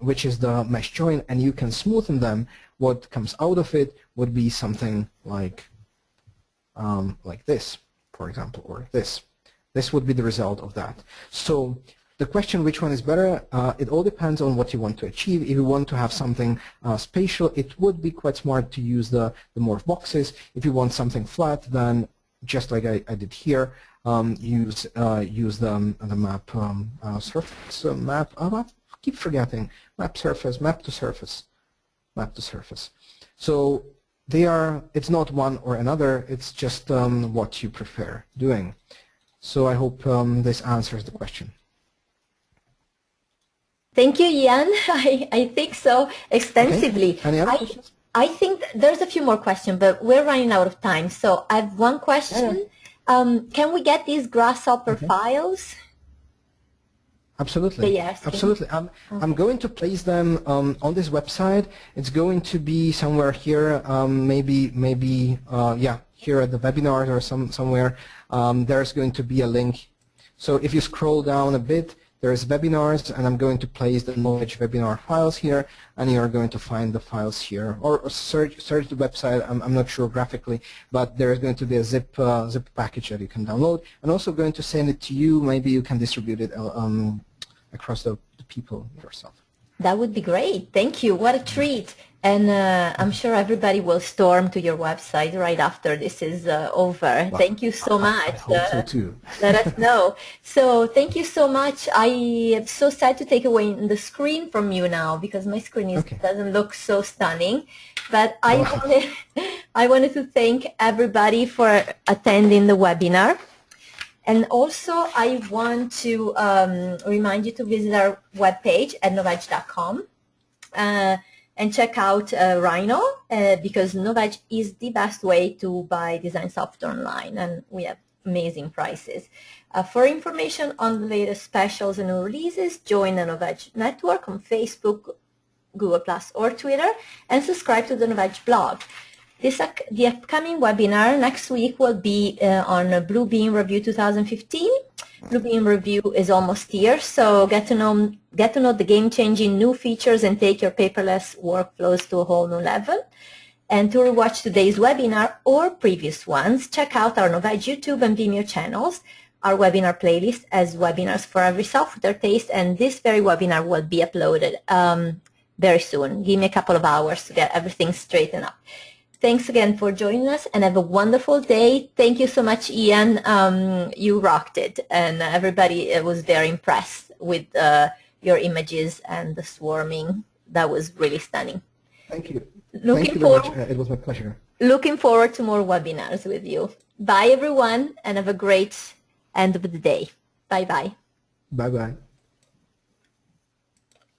which is the mesh join, and you can smoothen them. What comes out of it would be something like this, for example, or this. This would be the result of that. So the question, which one is better, it all depends on what you want to achieve. If you want to have something spatial, it would be quite smart to use the morph boxes. If you want something flat, then just like I did here, use the map surface map. I keep forgetting map surface, map to surface, map to surface. So they are. It's not one or another. It's just what you prefer doing. So I hope this answers the question. Thank you, Ian. I think so extensively. Okay. Any other questions? I think there's a few more questions, but we're running out of time. So I have one question. Yeah. Can we get these grasshopper files? Absolutely. Yes. Absolutely. I'm going to place them on this website. It's going to be somewhere here, maybe yeah, here at the webinar or somewhere. There's going to be a link. So if you scroll down a bit, there's webinars, and I'm going to place the Novedge webinar files here, and you're going to find the files here, or search the website. I'm not sure graphically, but there's going to be a zip package that you can download, and also going to send it to you. Maybe you can distribute it across the people yourself. That would be great. Thank you. What a treat. And I'm sure everybody will storm to your website right after this is over. Well, thank you so much. I hope so too. Let us know. So thank you so much. I am so sad to take away the screen from you now because my screen doesn't look so stunning. But I wanted to thank everybody for attending the webinar. And also, I want to remind you to visit our webpage at novedge.com and check out Rhino because Novedge is the best way to buy design software online, and we have amazing prices. For information on the latest specials and new releases, join the Novedge network on Facebook, Google+, or Twitter, and subscribe to the Novedge blog. The upcoming webinar next week will be on Bluebeam Review 2015. Bluebeam Review is almost here, so get to know the game-changing new features and take your paperless workflows to a whole new level. And to rewatch today's webinar or previous ones, check out our Novedge YouTube and Vimeo channels. Our webinar playlist has webinars for every software taste, and this very webinar will be uploaded very soon. Give me a couple of hours to get everything straightened up. Thanks again for joining us, and have a wonderful day. Thank you so much, Ian. You rocked it, and everybody was very impressed with your images and the swarming. That was really stunning. Thank you. Looking Thank you very much. It was my pleasure. Looking forward to more webinars with you. Bye, everyone, and have a great end of the day. Bye-bye. Bye-bye.